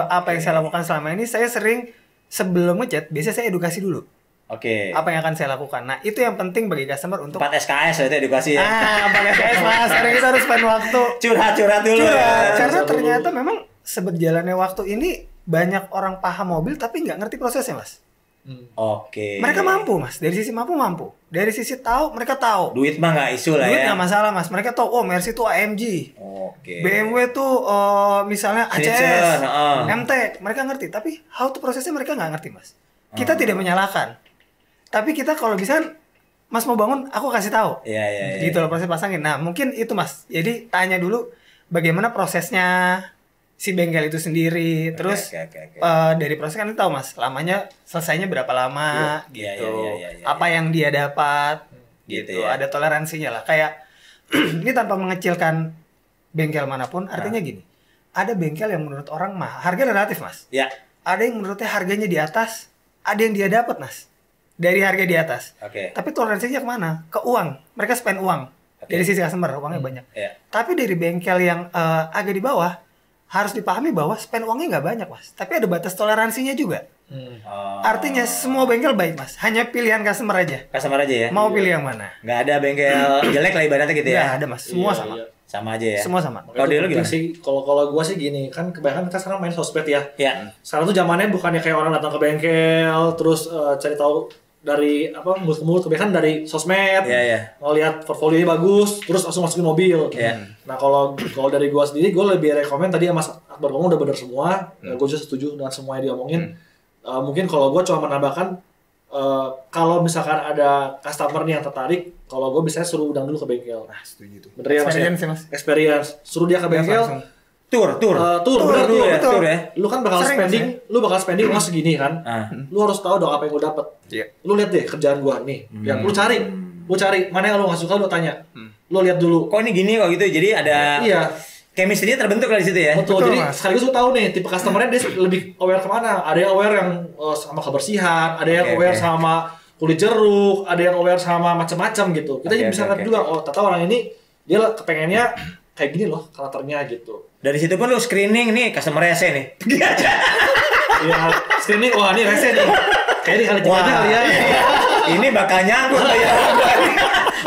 apa yang saya lakukan selama ini, saya sering sebelum ngechat, biasanya saya edukasi dulu. Oke. Apa yang akan saya lakukan. Nah, itu yang penting bagi customer untuk 4 SKS lah itu edukasi ya. pakai SKS, Mas. Sekarang kita harus spend waktu. Curhat-curhat dulu ya. Karena ternyata memang seberjalannya waktu ini banyak orang paham mobil tapi nggak ngerti prosesnya, Mas. Oke. Mereka mampu, Mas. Dari sisi mampu. Dari sisi tahu, mereka tahu. Duit mah nggak isu lah Duit ya. nggak masalah, Mas. Mereka tahu, oh Mercy itu AMG. Oke. BMW tuh misalnya Signature, ACS, heeh. MTEK. Mereka ngerti. Tapi how to prosesnya mereka nggak ngerti, Mas. Kita tidak menyalahkan. Tapi kita kalau bisa, Mas mau bangun, aku kasih tahu. Iya, iya, iya. Gitu loh proses pasangin. Nah mungkin itu, Mas. Jadi tanya dulu bagaimana prosesnya si bengkel itu sendiri. Terus oke. dari proses kan tahu, Mas, lamanya selesainya berapa lama Iya, gitu. iya, iya. Apa yang dia dapat Gitu gitu. ya. Ada toleransinya lah. Kayak ini tanpa mengecilkan bengkel manapun, artinya gini. Ada bengkel yang menurut orang mah harga relatif, Mas. Ya. Ada yang menurutnya harganya di atas, ada yang dia dapat, Mas. Dari harga di atas. Oke. Tapi toleransinya kemana? Ke uang. Mereka spend uang. Oke. Dari sisi customer, uangnya banyak. Iya. Tapi dari bengkel yang agak di bawah, harus dipahami bahwa spend uangnya nggak banyak, Mas. Tapi ada batas toleransinya juga. Artinya semua bengkel baik, Mas. Hanya pilihan customer aja. Customer aja ya. Mau pilih yang mana? Nggak ada bengkel jelek lah ibaratnya gitu ya. Nggak ada, Mas. Semua Iya, sama. iya. Sama aja ya. Semua sama. Kalau dia lu gimana? sih? Kalau gua sih gini, kan kebanyakan kita sekarang main sosmed ya. Ya. Sekarang tuh zamannya bukannya kayak orang datang ke bengkel terus cari tahu dari apa mulut ke mulut, kebanyakan dari sosmed, ngeliat portfolionya bagus, terus langsung masukin mobil. Nah kalau dari gue sendiri, gue lebih rekomen tadi Mas Akbar ngomong udah bener semua, gue juga setuju dengan semua yang dia omongin. Mungkin kalau gue cuma menambahkan, kalau misalkan ada customer nih yang tertarik, kalau gue biasanya suruh undang dulu ke bengkel. Nah, setuju tuh. Bener ya Mas? Experience, suruh dia ke bengkel. Tur, betul ya. Lu kan bakal spending uang segini kan. Lu harus tahu dong apa yang lu dapet. Lu lihat deh kerjaan gua nih. Yang lu cari mana yang lu nggak suka lu tanya. Lu lihat dulu. Kok ini gini kok gitu. Jadi ada chemistry-nya terbentuk dari situ ya. Betul. Jadi sekaligus lu tahu nih tipe customer-nya dia lebih aware kemana. Ada yang aware yang sama kebersihan, ada yang aware sama kulit jeruk, ada yang aware sama macam-macam gitu. Kita jadi bisa ngerti juga. Oh, ternyata orang ini dia kepengennya kayak gini loh karakternya gitu. Dari situ pun lu screening nih customer rese nih. Iya, screening wah ini rese nih. Kayaknya kali tiga kali ya. Ini bakal nyangkut ya.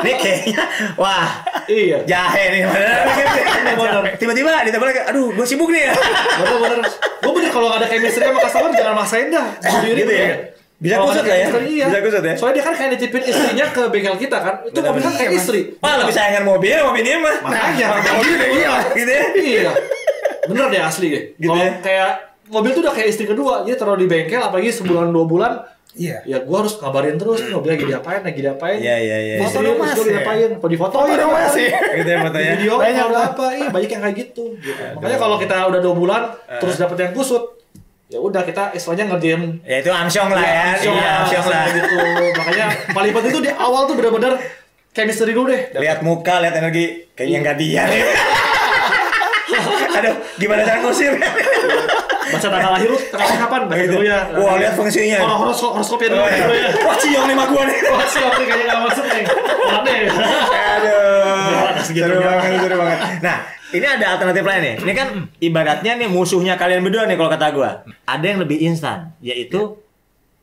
Ini kayaknya wah. Iya. Jahe nih. Tiba-tiba ditambah lagi, aduh, gua sibuk nih ya. Bener. Gua bener kalau ada chemistry sama customer jangan maksain dah. Gitu ya. Bisa kusut lah ya? Bisa kusut ya? Soalnya dia kan kayak nitipin istrinya ke bengkel kita kan. Itu mobil kan kayak istri. Wah, lebih sayangan mobil ini mah. Makanya. Mobil kayak gitu. Gitu ya? Iya. Bener deh asli deh. Kalau kayak mobil tuh udah kayak istri kedua. Dia taruh di bengkel apalagi sebulan 2 bulan. Iya. Ya gua harus ngabarin terus nih mobil lagi diapain. Iya. Foto dong Mas. Diapain? Kok difotoin dong Mas. Gitu ya fotonya. Video udah apa? Banyak yang kayak gitu. Makanya kalau kita udah 2 bulan terus dapet yang kusut, ya udah kita istilahnya ngerjain ya itu amsyong lah ya. Amsyong lah gitu. Makanya paling penting tuh di awal tuh benar-benar chemistry dulu deh. Lihat muka, lihat energi, kayaknya enggak dia nih. Aduh, gimana cara ngusir? Baca tanggal lahir lu, tanggalnya kapan? Baca dulu ya. Wah, lihat fungsinya. Horoskopnya dulu ya. Wah, ciong nih mak gua nih. Wah, ciong nih kayaknya enggak masuk nih. Aneh. Aduh. Seru banget. Nah, ini ada alternatif lain nih. Ini kan ibaratnya nih musuhnya kalian berdua nih kalau kata gua. Ada yang lebih instan, yaitu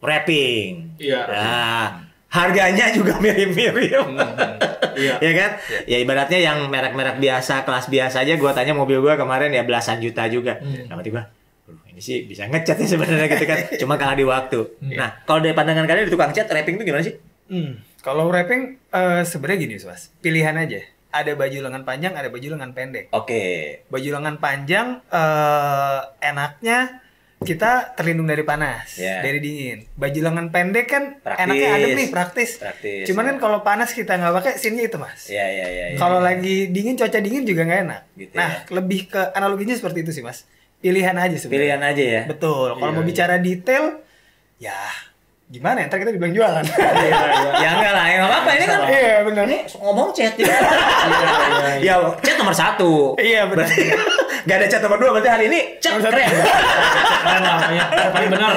wrapping. Iya. Nah, harganya juga mirip-mirip. Iya. Ya kan? Ya ibaratnya yang merek-merek biasa, kelas biasa aja gua tanya mobil gua kemarin ya belasan juta juga. Nah, tiba ini sih bisa ngecat ya sebenarnya gitu kan. Cuma kalah di waktu. Nah, kalau dari pandangan kalian di tukang cat wrapping itu gimana sih? Kalau wrapping sebenarnya gini, Mas. Pilihan aja. Ada baju lengan panjang, ada baju lengan pendek. Oke. Baju lengan panjang enaknya kita terlindung dari panas, dari dingin. Baju lengan pendek kan enaknya adem nih, praktis. Cuman kan kalau panas kita nggak pakai, scene-nya itu Mas. Iya. Kalau lagi dingin, cuaca dingin juga nggak enak. Gitu nah, lebih ke analoginya seperti itu sih Mas. Pilihan aja sebenarnya. Pilihan aja ya. Betul. Kalau mau bicara detail, ya gimana ya? Ntar kita dibilang jualan. Ya enggak lah, enggak apa-apa ini kan. Iya benar. Ini ngomong chat ya. Ya, chat nomor 1. Iya benar. Gak ada chat nomor 2, berarti hari ini chat keren. Keren lah, paling benar.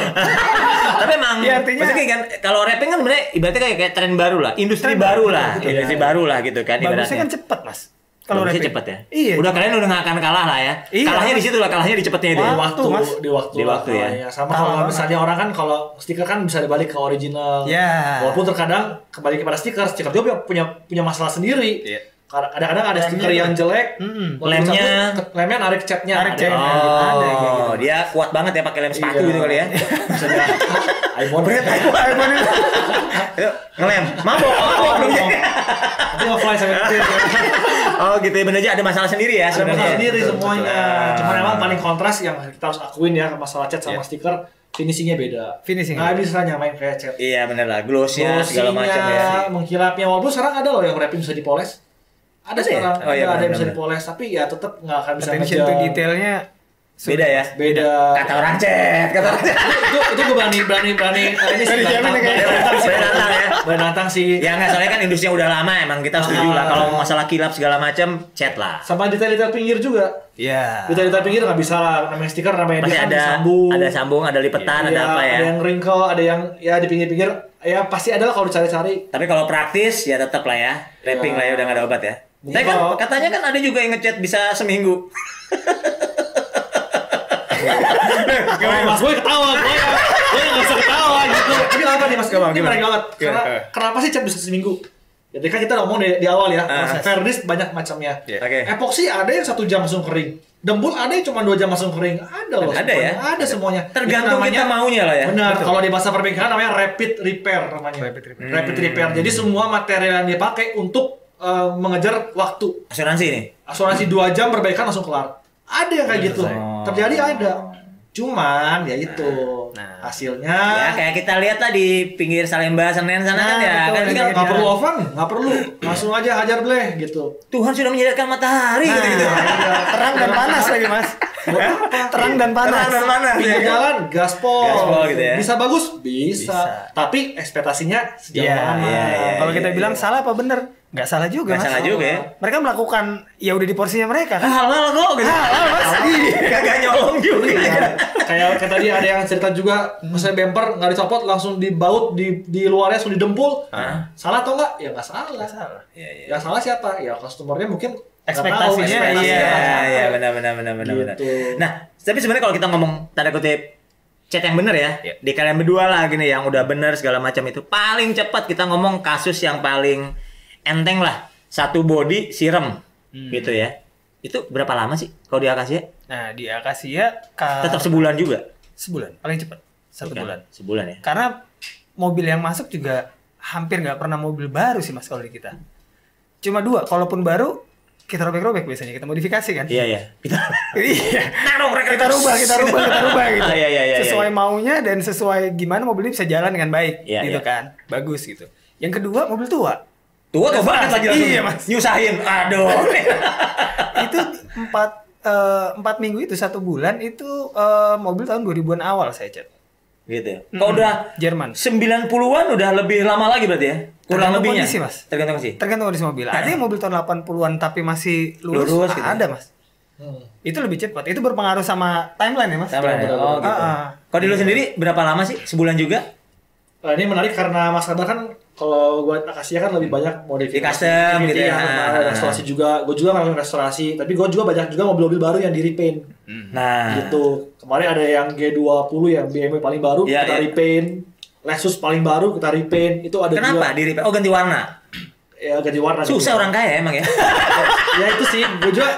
Tapi emang, ya, artinya kayak kan, kalau wrapping kan sebenarnya ibaratnya kayak tren baru lah, industri baru lah, industri baru lah gitu kan. Bagusnya kan cepet Mas. Kalau wrapping cepet ya. Iya. Udah kalian udah nggak akan kalah lah ya. Iya. Kalahnya di situ lah, kalahnya di cepetnya itu. Di waktu ya. Sama kalau misalnya orang kan kalau stiker kan bisa dibalik ke original. Iya. Walaupun terkadang kembali kepada stiker juga punya masalah sendiri. Iya. Kadang-kadang ada stiker yang jelek, lemnya narik catnya. Oh, dia kuat banget ya pakai lem sepatu gitu kali ya. iPhone ngelem, mabok. Itu nge-fly sampai kecil. Oh gitu ya, bener aja ada masalah sendiri ya sebenarnya. Masalah sendiri semuanya. Cuma memang paling kontras yang kita harus akuin ya masalah cat sama stiker. Finishingnya beda. Nggak bisa nyamain kayak cat. Iya bener lah, glossnya segala macam ya. Mengkilapnya, walaupun sekarang ada loh yang wrapping bisa dipoles. Ada sekarang, ada yang bisa dipoles, tapi ya tetap nggak akan bisa attention to detailnya beda ya. Beda. Kata orang chat. Itu gue berani ini sih. Berantang sih. Ya nggak, soalnya kan industrinya udah lama, emang kita setuju lah kalau masalah kilap segala macam chat lah. Sama detail-detail pinggir juga. Iya. Detail-detail pinggir nggak bisa lah, namanya stiker namanya dia ada sambung, ada lipetan, ada apa ya. Ada yang wrinkle, ada yang ya di pinggir-pinggir ya pasti ada lah kalau dicari-cari. Tapi kalau praktis ya tetap lah ya, wrapping lah ya, udah nggak ada obat ya. Tapi kan katanya kan ada juga yang ngechat bisa seminggu. Mas gue ketawa, gue nggak bisa ketawa gitu. Tapi apa nih Mas? Ini menarik banget. Karena kenapa sih cat bisa seminggu? Jadi kan kita ngomong di awal ya, fairness banyak macamnya. Okay. Epoxy ada yang 1 jam langsung kering, Dempul ada yang cuma 2 jam langsung kering, ada loh. Ada ya? Ada semuanya. Tergantung kita maunya lah ya. Benar. Kalau di bahasa perbengkelan namanya rapid repair namanya. Rapid repair. Jadi semua material yang dipakai untuk mengejar waktu. Asuransi nih. Asuransi 2 jam perbaikan langsung kelar. Ada yang kayak gitu. Terjadi ada. Cuman ya itu hasilnya ya kayak kita lihat tadi pinggir Salemba Senen sana kan ya kan nggak perlu oven, nggak perlu langsung aja hajar bleh gitu. Tuhan sudah menyediakan matahari gitu. Terang dan panas lagi mas. Terang dan panas. Pinggir jalan gaspol gitu ya. Bisa bagus bisa. Tapi ekspektasinya sejauh mana? Kalau kita bilang salah apa bener? Nggak salah juga, Nggak salah juga ya. Mereka melakukan ya udah di porsinya mereka kan. Halal kok gitu. Halal mas. Kagak nyolong juga. Kayak tadi ada yang cerita juga, misalnya bumper nggak dicopot langsung dibaut di luarnya langsung didempul. Salah atau enggak? Ya nggak salah. Iya. Yang salah siapa? Ya customernya mungkin ekspektasinya. Iya benar. Gitu. Nah, tapi sebenarnya kalau kita ngomong tanda kutip chat yang benar ya, di kalian berdua lah gini yang udah benar segala macam itu paling cepat kita ngomong kasus yang paling enteng lah, 1 body siram gitu ya. Itu berapa lama sih kalau di Akasia? Nah di Akasia tetap sebulan juga? Sebulan, paling cepat 1 bulan. Sebulan ya? Karena mobil yang masuk juga hampir nggak pernah mobil baru sih mas kalau di kita. Cuma 2, kalaupun baru kita robek-robek biasanya, kita modifikasi kan? Iya. Kita rubah gitu. Iya. Sesuai maunya dan sesuai gimana mobil ini bisa jalan dengan baik gitu iya. kan. Bagus gitu. Yang kedua mobil tua. Tua banget lagi langsung. Iya mas. Nyusahin. Aduh. Itu 4 minggu itu 1 bulan itu mobil tahun 2000-an awal saya cat. Gitu ya. Kalau udah Jerman 90-an udah lebih lama lagi berarti ya? Kurang lebihnya. Kondisi, Mas. Tergantung kondisi mobil. Ada yang mobil tahun 80-an tapi masih lurus gitu. Ada mas. Itu lebih cepat. Itu berpengaruh sama timeline ya mas. Timeline ya? Oh gitu. Kalau di lu sendiri berapa lama sih? Sebulan juga? Nah, ini menarik karena Mas Kabar kan kalau gue Akasia kan lebih banyak modifikasi custom gitu ya. Restorasi juga. Gue juga ngelakuin restorasi, tapi gue juga banyak juga mobil-mobil baru yang di repaint. Nah, gitu. Kemarin ada yang G20 yang BMW paling baru kita repaint. Lexus paling baru kita repaint. Itu ada kenapa di repaint? Oh, ganti warna. Ya ganti warna. Susah orang kaya emang ya. Ya itu sih, gue juga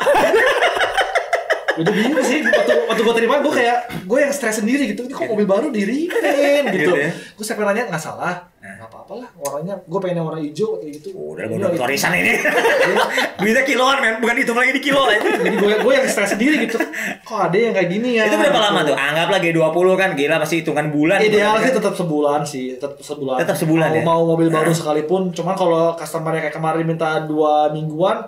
udah bingung sih waktu gue terima gue yang stres sendiri gitu. Ini kok mobil baru di repaint gitu. Gue sampai nanya nggak salah. Nggak apa-apa lah warnanya, gue pengen yang warna hijau kayak gitu. Udah gue dapet warisan ini. Duitnya kiloan men, bukan hitung lagi di kilo aja. Jadi gue yang stres sendiri gitu. Kok ada yang kayak gini ya? Itu berapa lama tuh? Anggaplah G20 kan gila pasti hitungan bulan. Ideal sih tetap sebulan sih, tetap sebulan ya. Mau mobil baru sekalipun, cuman kalau customer kayak kemarin minta 2 mingguan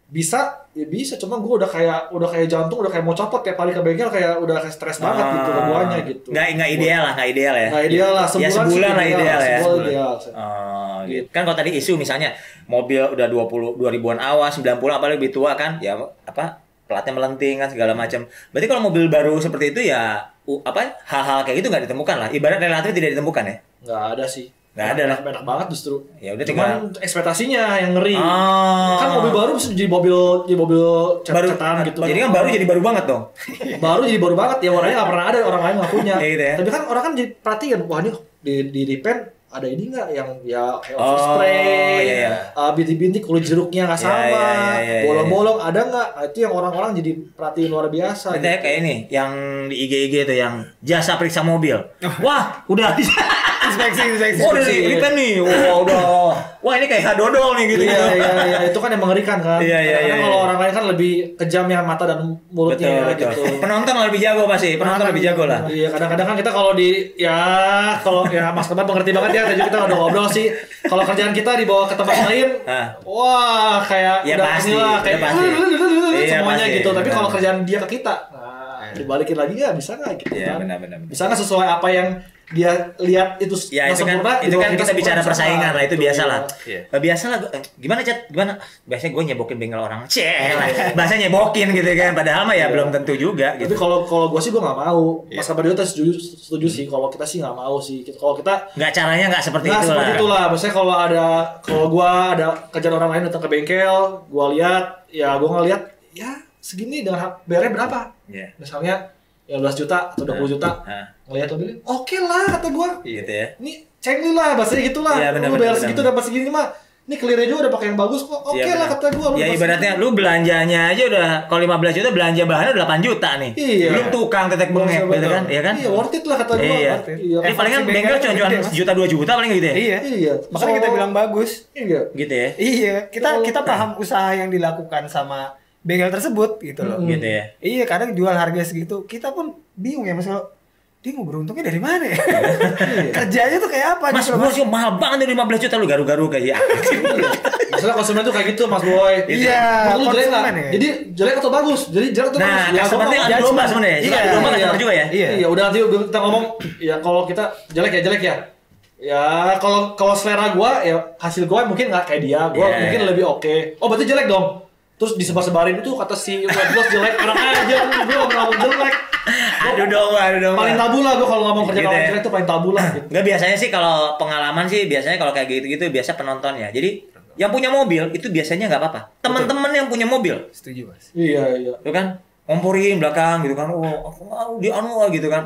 bisa, ya bisa. Cuma gue udah kayak jantung udah kayak mau copot tiap kali ke bengkel, kayak udah kayak stres banget gitu guanya gitu. Nggak ideal ya. Nggak ideal lah, sebulan lah ideal ya. Ideal. Gitu. Kan kalau tadi isu misalnya mobil udah 2000-an awal, 90 apalagi lebih tua kan, ya apa platnya melenting kan segala macam. Berarti kalau mobil baru seperti itu ya hal-hal kayak gitu nggak ditemukan lah. Ibarat relatif tidak ditemukan ya. Nggak ada sih. Nggak ada lah. Enak banget justru. Ya udah cuman ekspektasinya yang ngeri. Kan mobil baru bisa jadi mobil cat-catan gitu. Jadi kan baru jadi baru banget dong. Baru jadi baru banget ya, warnanya nggak pernah ada, orang lain nggak punya. Gitu ya. Tapi kan orang kan jadi perhatian, wah ini di repaint ada ini nggak yang ya kayak overspray, bintik-bintik kulit jeruknya nggak sama, bolong-bolong ada nggak? Nah, itu yang orang-orang jadi perhatiin luar biasa. Gitu. Kayak ini yang di IG itu yang jasa periksa mobil. Wah udah inspeksi. Oh udah repaint nih. Wah ini kayak dodol nih gitu. Iya, itu kan yang mengerikan kan. Karena kalau orang lain kan lebih kejam ya mata dan mulutnya betul. gitu. Penonton lebih jago pasti. Penonton lebih jago lah. Iya, kadang-kadang kan kita kalau Mas Keban mengerti banget ya. Tadi kita udah ngobrol sih. Kalau kerjaan kita dibawa ke tempat lain, wah kayak ya, udah pasti, inilah kayak semuanya pasti, gitu. Tapi kalau kerjaan dia ke kita, dibalikin lagi ya bisa nggak gitu kan? Benar. Bisa nggak sesuai apa yang dia lihat itu ya, itu sempurna, kan kita bicara persaingan lah, itu biasa lah. Biasa lah. Gimana Cat? Gimana? Biasanya gue nyebokin bengkel orang. Bahasa nyebokin gitu kan. Padahal mah ya belum tentu juga. Gitu. Tapi kalau gue sih gue nggak mau. Mas Kabar juga setuju sih. Kalau kita sih nggak mau sih. Kalau kita caranya nggak seperti itu lah. Seperti itulah. Maksudnya kalau gue ada kerjaan orang lain datang ke bengkel, gue lihat, ya gue ngeliat ya segini dengan bayarnya berapa? Misalnya 15 juta atau 20 juta, ngeliat mobilnya, oke lah kata gue. Gitu ya. Ini cengli lah, bahasanya gitu lah. Lu bayar segitu dapat segini mah, Ini clear-nya juga udah pakai yang bagus kok. Oke lah kata gue. Ya ibaratnya lu belanjanya aja udah kalau 15 juta belanja bahannya udah 8 juta nih. Iya. Belum tukang tetek bengek gitu kan, iya kan? Iya, worth it lah kata gue. Iya. Ini palingan bengkel cuma sejuta 2 juta paling gitu ya. Iya. Makanya kita bilang bagus. Iya. Gitu ya. Iya, kita paham usaha yang dilakukan sama bengkel tersebut gitu loh. Gitu ya. Iya, kadang jual harga segitu, kita pun bingung ya Mas kalau dia mau beruntungnya dari mana ya? Kerjanya tuh kayak apa? Mas, gue sih mahal banget dari 15 juta lu garu-garu kayak Masalah konsumen tuh kayak gitu Mas Boy. Iya, menurut lu jelek nggak? ya. Jadi jelek atau bagus? Jadi jelek atau bagus? Nah, Ya, seperti gua ada domba sebenarnya. Iya, Ada domba customer juga ya. Iya, udah nanti kita ngomong ya kalau kita jelek ya. Ya kalau selera gua ya hasil gua mungkin nggak kayak dia, gua Iya. mungkin lebih oke. Oh berarti jelek dong. Terus disebar-sebarin itu kata si web boss jelek orang aja, gua ngomong jelek. Aduh domba. Paling tabu lah gua kalau ngomong kerja Gitu orang ya. jelek itu paling tabu lah. Gitu. Enggak, biasanya sih kalau pengalaman sih biasanya kalau kayak gitu-gitu biasa penonton ya. Jadi yang punya mobil itu biasanya nggak apa-apa. Teman-teman yang punya mobil, Setuju Mas. Iya. itu kan ngomporin belakang gitu kan. Oh, aku mau di anu gitu kan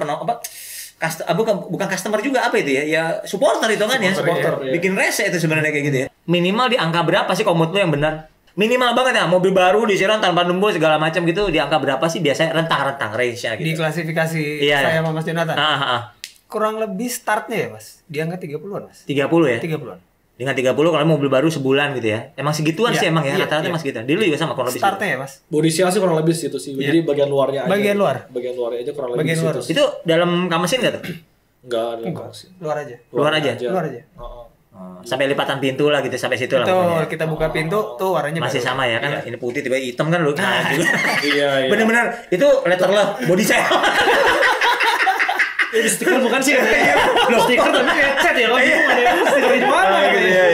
bukan customer juga apa itu ya? Ya supporter itu kan ya. Supporter, iya. Bikin rese itu sebenarnya kayak gitu ya. Minimal di angka berapa sih komut lu yang benar? Minimal banget ya, mobil baru disiram tanpa nunggu segala macam gitu di angka berapa sih biasanya rentang range-nya Di gitu. klasifikasi Iya. saya sama Mas Jonathan. Ah. Kurang lebih startnya ya Mas, di angka 30-an Mas. 30 ya? 30-an. Dengan 30 kalau mobil baru sebulan gitu ya. Emang segituan Iya, sih emang ya, iya, rata-rata iya. mas gitu. Dulu juga sama kurang lebih. Startnya ya Mas. Body seal sih kurang lebih situ sih. Iya. Jadi bagian luarnya aja. Bagian luar. Bagian luarnya aja kurang lebih Bagian luar. situ sih. Itu dalam kamesin nggak tuh? Enggak ada. Luar aja. Luar aja? Luar aja. Heeh. Sampai lipatan pintu lah gitu, sampai situ lah Betul, pokoknya. kita buka pintu tuh warnanya Masih baru. sama ya kan, Iya. ini putih tiba hitam kan lu. Nah, gitu. Iya. Bener-bener itu letter lah body saya. Ini stiker bukan sih? Loh, stiker tapi kayak cat ya. Kalau bingung ada yang stiker di mana gitu ya.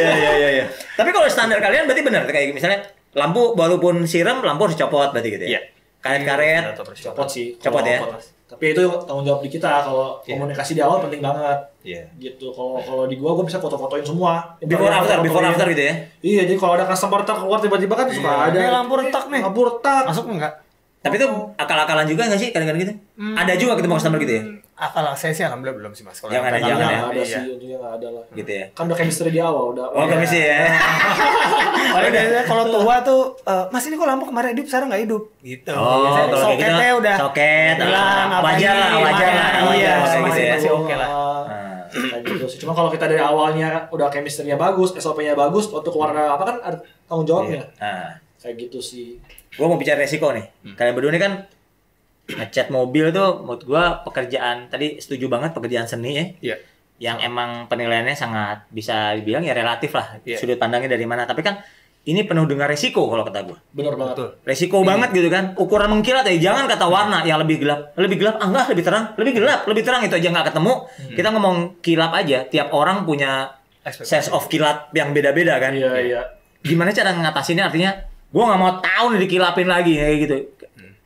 Iya. Tapi kalau standar kalian berarti benar kayak misalnya lampu walaupun siram lampu harus copot berarti gitu ya. Iya. Karet-karet. Copot sih. Copot ya? Tapi itu tanggung jawab di kita. Kalau komunikasi di awal penting banget. Iya. Gitu. Kalau di gua bisa foto-fotoin semua. Before after gitu ya. Iya, jadi kalau ada customer keluar tiba-tiba kan suka ada. Ini lampu retak nih. Lampu retak. Masuk enggak? Tapi itu akal-akalan juga nggak sih kadang-kadang gitu? Ada juga ketemu customer gitu ya? Akal saya sih alhamdulillah belum sih Mas. Kalau Jangan ada, akal- jangan Nggak ya. ada Iya. sih, untungnya nggak ada lah. Gitu ya. Kan udah chemistry di awal, udah. Oh, komisi ya. Paling biasanya kalau tua tuh, Mas ini kok lampu kemarin hidup sekarang nggak hidup? Gitu. Oh, Biasanya kalau kayak gitu soketnya udah soket, hilang, apa wajar lah, ini, wajar lah, mana. wajar Iya, lah, kayak gitu masih ya. masih oke lah. Kayak gitu sih. Cuma kalau kita dari awalnya udah chemistry-nya bagus, SOP-nya bagus, waktu keluar ada apa kan ada tanggung jawabnya. Nah, Kayak gitu sih. gue mau bicara resiko nih. Kalian berdua ini kan ngecat mobil tuh menurut gue pekerjaan tadi setuju banget pekerjaan seni ya. Iya. Yang emang penilaiannya sangat bisa dibilang ya relatif lah. Iya. Sudut pandangnya dari mana. Tapi kan ini penuh dengan resiko kalau kata gue. Bener banget. Betul. Resiko banget gitu kan. Ukuran mengkilat ya. Jangan kata warna yang lebih gelap. Lebih gelap. Ah enggak, lebih terang. Lebih gelap, lebih terang. Itu aja nggak ketemu. Kita ngomong kilap aja. Tiap orang punya sense of kilat yang beda-beda kan. Iya. Gimana cara ngatasinnya? Artinya gue nggak mau tahu nih dikilapin lagi kayak gitu.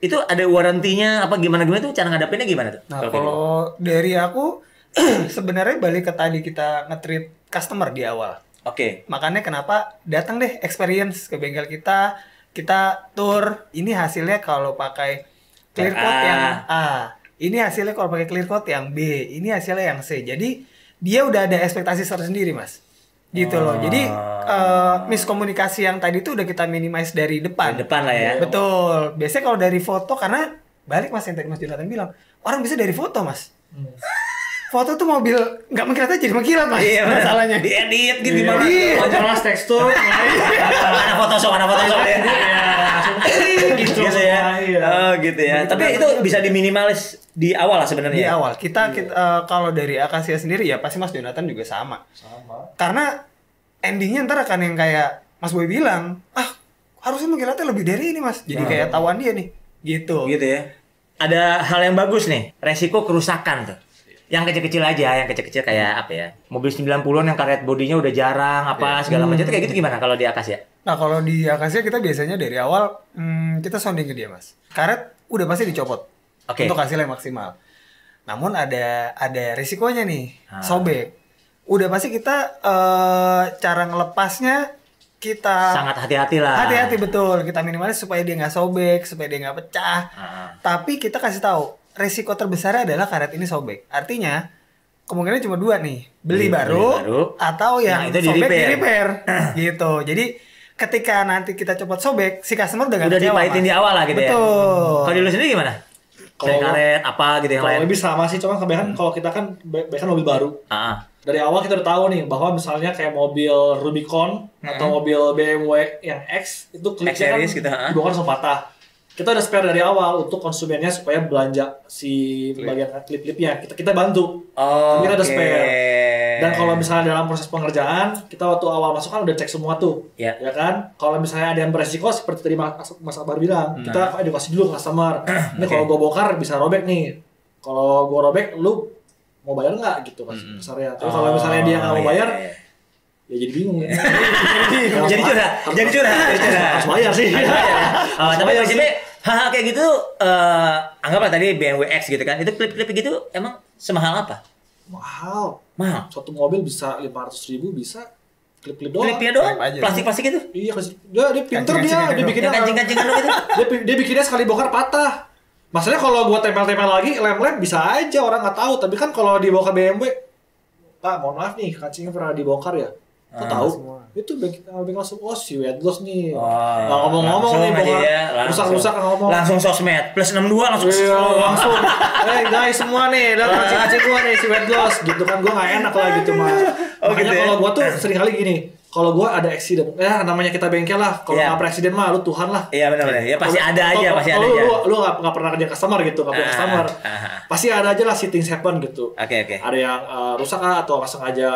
Itu ada warantinya apa gimana tuh cara ngadepinnya gimana tuh? Nah, Kalau kayak gitu. kalau dari aku sebenarnya balik ke tadi kita nge-treat customer di awal. Oke. Makanya kenapa datang deh experience ke bengkel kita tour. Ini hasilnya kalau pakai clear coat yang A. Ini hasilnya kalau pakai clear coat yang B. Ini hasilnya yang C. Jadi dia udah ada ekspektasi tersendiri, Mas. Gitu loh. Jadi miskomunikasi yang tadi tuh udah kita minimize dari depan. Di depan lah ya. Betul. Biasanya kalau dari foto karena balik Mas yang tadi Mas Jonathan bilang, orang bisa dari foto, Mas. Foto tuh mobil nggak mengkilat aja jadi mengkilat, Mas. Iya, masalahnya. diedit gitu gimana? Iya. Jelas tekstur. Ada Photoshop ya. Gitu ya. Iya. Oh, gitu ya. Tapi itu bisa diminimalis di awal lah sebenarnya. Di awal kita kalau dari Akasia sendiri ya pasti Mas Jonathan juga sama. Karena endingnya ntar akan yang kayak Mas Boy bilang, harusnya mengkilatnya lebih dari ini Mas. Jadi kayak tawan dia nih. Gitu. Gitu ya. Ada hal yang bagus nih, resiko kerusakan tuh. Yang kecil-kecil aja, yang kecil-kecil kayak apa ya? Mobil 90-an yang karet bodinya udah jarang apa segala macam itu kayak gitu gimana kalau di Akasia? Nah kalau di Akasia kita biasanya dari awal kita sounding ke dia Mas. Karet udah pasti dicopot. Oke. Untuk hasil yang maksimal. Namun ada risikonya nih, sobek. Udah pasti kita cara ngelepasnya kita Sangat hati-hati lah. hati-hati betul. Kita minimalis supaya dia nggak sobek, supaya dia nggak pecah. Tapi kita kasih tahu resiko terbesarnya adalah karet ini sobek. Artinya kemungkinan cuma dua nih, beli baru atau yang itu sobek di repair gitu. Jadi ketika nanti kita copot sobek, si customer udah dipahitin di awal lah gitu ya. Betul. Kalau di lu sendiri gimana? Karet apa gitu yang lain? Kalau lebih sama sih, cuma kebanyakan kalau kita kan mobil baru. Dari awal kita udah tahu nih bahwa misalnya kayak mobil Rubicon atau mobil BMW yang X itu klipnya kan gitu, dibongkar langsung patah. Kita udah spare dari awal untuk konsumennya supaya belanja si bagian klip-klipnya. Kita bantu. Kita udah spare. Dan kalau misalnya dalam proses pengerjaan, kita waktu awal masuk kan udah cek semua tuh. Ya kan? Kalau misalnya ada yang beresiko seperti tadi Mas Akbar bilang, kita edukasi dulu ke customer. Ini kalau gue bongkar bisa robek nih. Kalau gue robek, lu mau bayar nggak gitu Mas besarnya. Tapi kalau misalnya dia nggak mau bayar, ya jadi bingung ya. Jadi curhat. Harus bayar sih. Tapi prinsipnya hal-hal kayak gitu, anggaplah tadi BMW X gitu kan, itu klip-klip gitu emang semahal apa? Mahal. Satu mobil bisa 500.000 bisa klip-klip doang. Klipnya doang? Plastik-plastik gitu? Iya, dia pinter dia bikinnya. Kancing-kancingan gitu. Dia bikinnya sekali bongkar patah. Masalahnya kalau gua tempel-tempel lagi, lem-lem bisa aja orang nggak tahu. Tapi kan kalau dibongkar BMW, Pak, mohon maaf nih, kancingnya pernah dibongkar ya? Kok tahu? Itu bengkel langsung, si Weight Loss nih. Nggak ngomong-ngomong nih, rusak-rusak ngomong. Langsung sosmed, plus 62 langsung. Iya, langsung. Guys semua nih, lihat kancing-kancing gua nih, si Weight Loss. Gitu kan, gua nggak enak lah gitu mah. Makanya kalau gua tuh sering kali gini, kalau gua ada accident, namanya kita bengkel lah. Kalau nggak presiden mah, lu Tuhan lah. Iya benar-benar. Ya pasti ada aja, pasti ada aja. Lu nggak pernah kerja customer gitu, nggak punya customer. Pasti ada aja lah things happen gitu. Oke. Ada yang rusak atau nggak sengaja.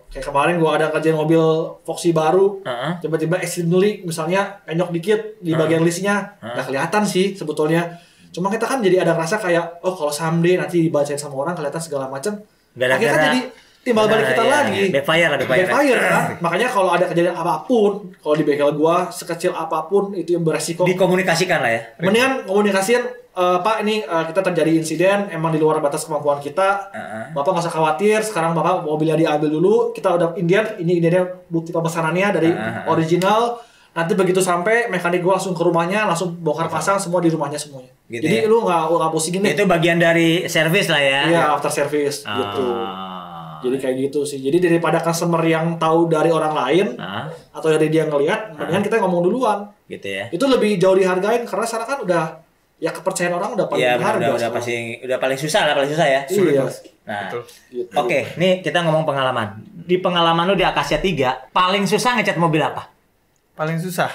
Kayak kemarin gua ada kerjaan mobil Foxy baru, tiba-tiba accidentally misalnya penyok dikit di bagian listnya, nggak kelihatan sih sebetulnya. Cuma kita kan jadi ada rasa kayak, kalau someday nanti dibacain sama orang kelihatan segala macam. Akhirnya kan jadi timbal balik kita lagi. Backfire kan. Makanya kalau ada kejadian apapun, kalau di bengkel gua sekecil apapun itu yang beresiko, dikomunikasikan lah ya. Mendingan komunikasiin, Pak ini kita terjadi insiden, emang di luar batas kemampuan kita. Bapak nggak usah khawatir, sekarang Bapak mobilnya diambil dulu, kita udah ini dia bukti pemesanannya dari original. Nanti begitu sampai mekanik gua langsung ke rumahnya, langsung bongkar pasang semua di rumahnya semuanya. Gitu. Jadi lu nggak pusingin deh. Itu bagian dari service lah ya. Iya, after service gitu. Jadi kayak gitu sih. Jadi daripada customer yang tahu dari orang lain atau dari dia ngelihat, mendingan kita ngomong duluan. Gitu ya. Itu lebih jauh dihargain karena sekarang kan udah ya kepercayaan orang udah paling berharga. Udah paling susah ya. Iya. Nah, gitu. Oke, nih kita ngomong pengalaman. Di pengalaman lu di Acacia 3, paling susah ngecat mobil apa? Paling susah?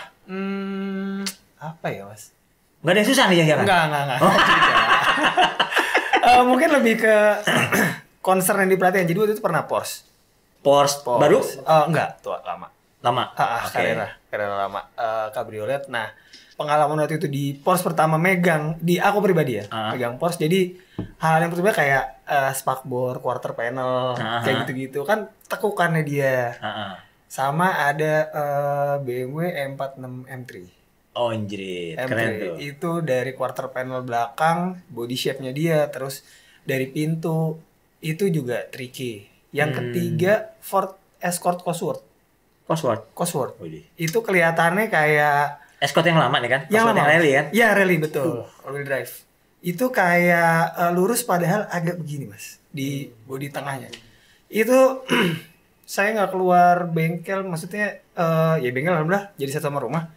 Apa ya Mas? Nggak ada yang susah nih jangan? Enggak. Mungkin lebih ke concern yang diperhatiin. Jadi waktu itu pernah Porsche baru? Enggak, tua lama. Carrera lama, cabriolet. Nah, pengalaman waktu itu di Porsche pertama megang, di aku pribadi ya, megang Porsche. Jadi hal yang pertama kayak spakbor, quarter panel, kayak gitu-gitu kan tekukannya dia. Sama ada BMW M46 M3. Oh anjir, keren tuh. Itu dari quarter panel belakang, body shape-nya dia, terus dari pintu itu juga tricky. Yang ketiga Ford Escort Cosworth. Itu kelihatannya kayak Escort yang lama nih kan? Yang lama. Rally kan? Iya, rally betul. All-wheel drive. Itu kayak lurus padahal agak begini Mas, di bodi tengahnya. Itu saya nggak keluar bengkel, maksudnya ya bengkel alhamdulillah jadi satu sama rumah.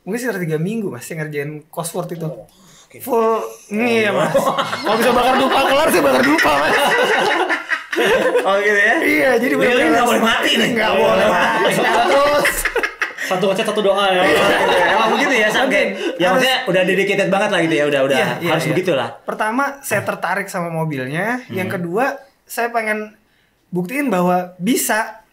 Mungkin sekitar 3 minggu Mas, saya ngerjain Cosworth itu. Full nih ya Mas. Kalau bisa bakar dupa kelar sih bakar dupa Mas. Oh gitu ya? Iya, jadi bener-bener nggak boleh mati nih. Nggak boleh mati. Terus satu ngecat satu doa ya. Emang begitu ya sampai. Ya maksudnya udah dedicated banget lah gitu ya, udah harus begitulah. Pertama saya tertarik sama mobilnya, yang kedua saya pengen buktiin bahwa bisa.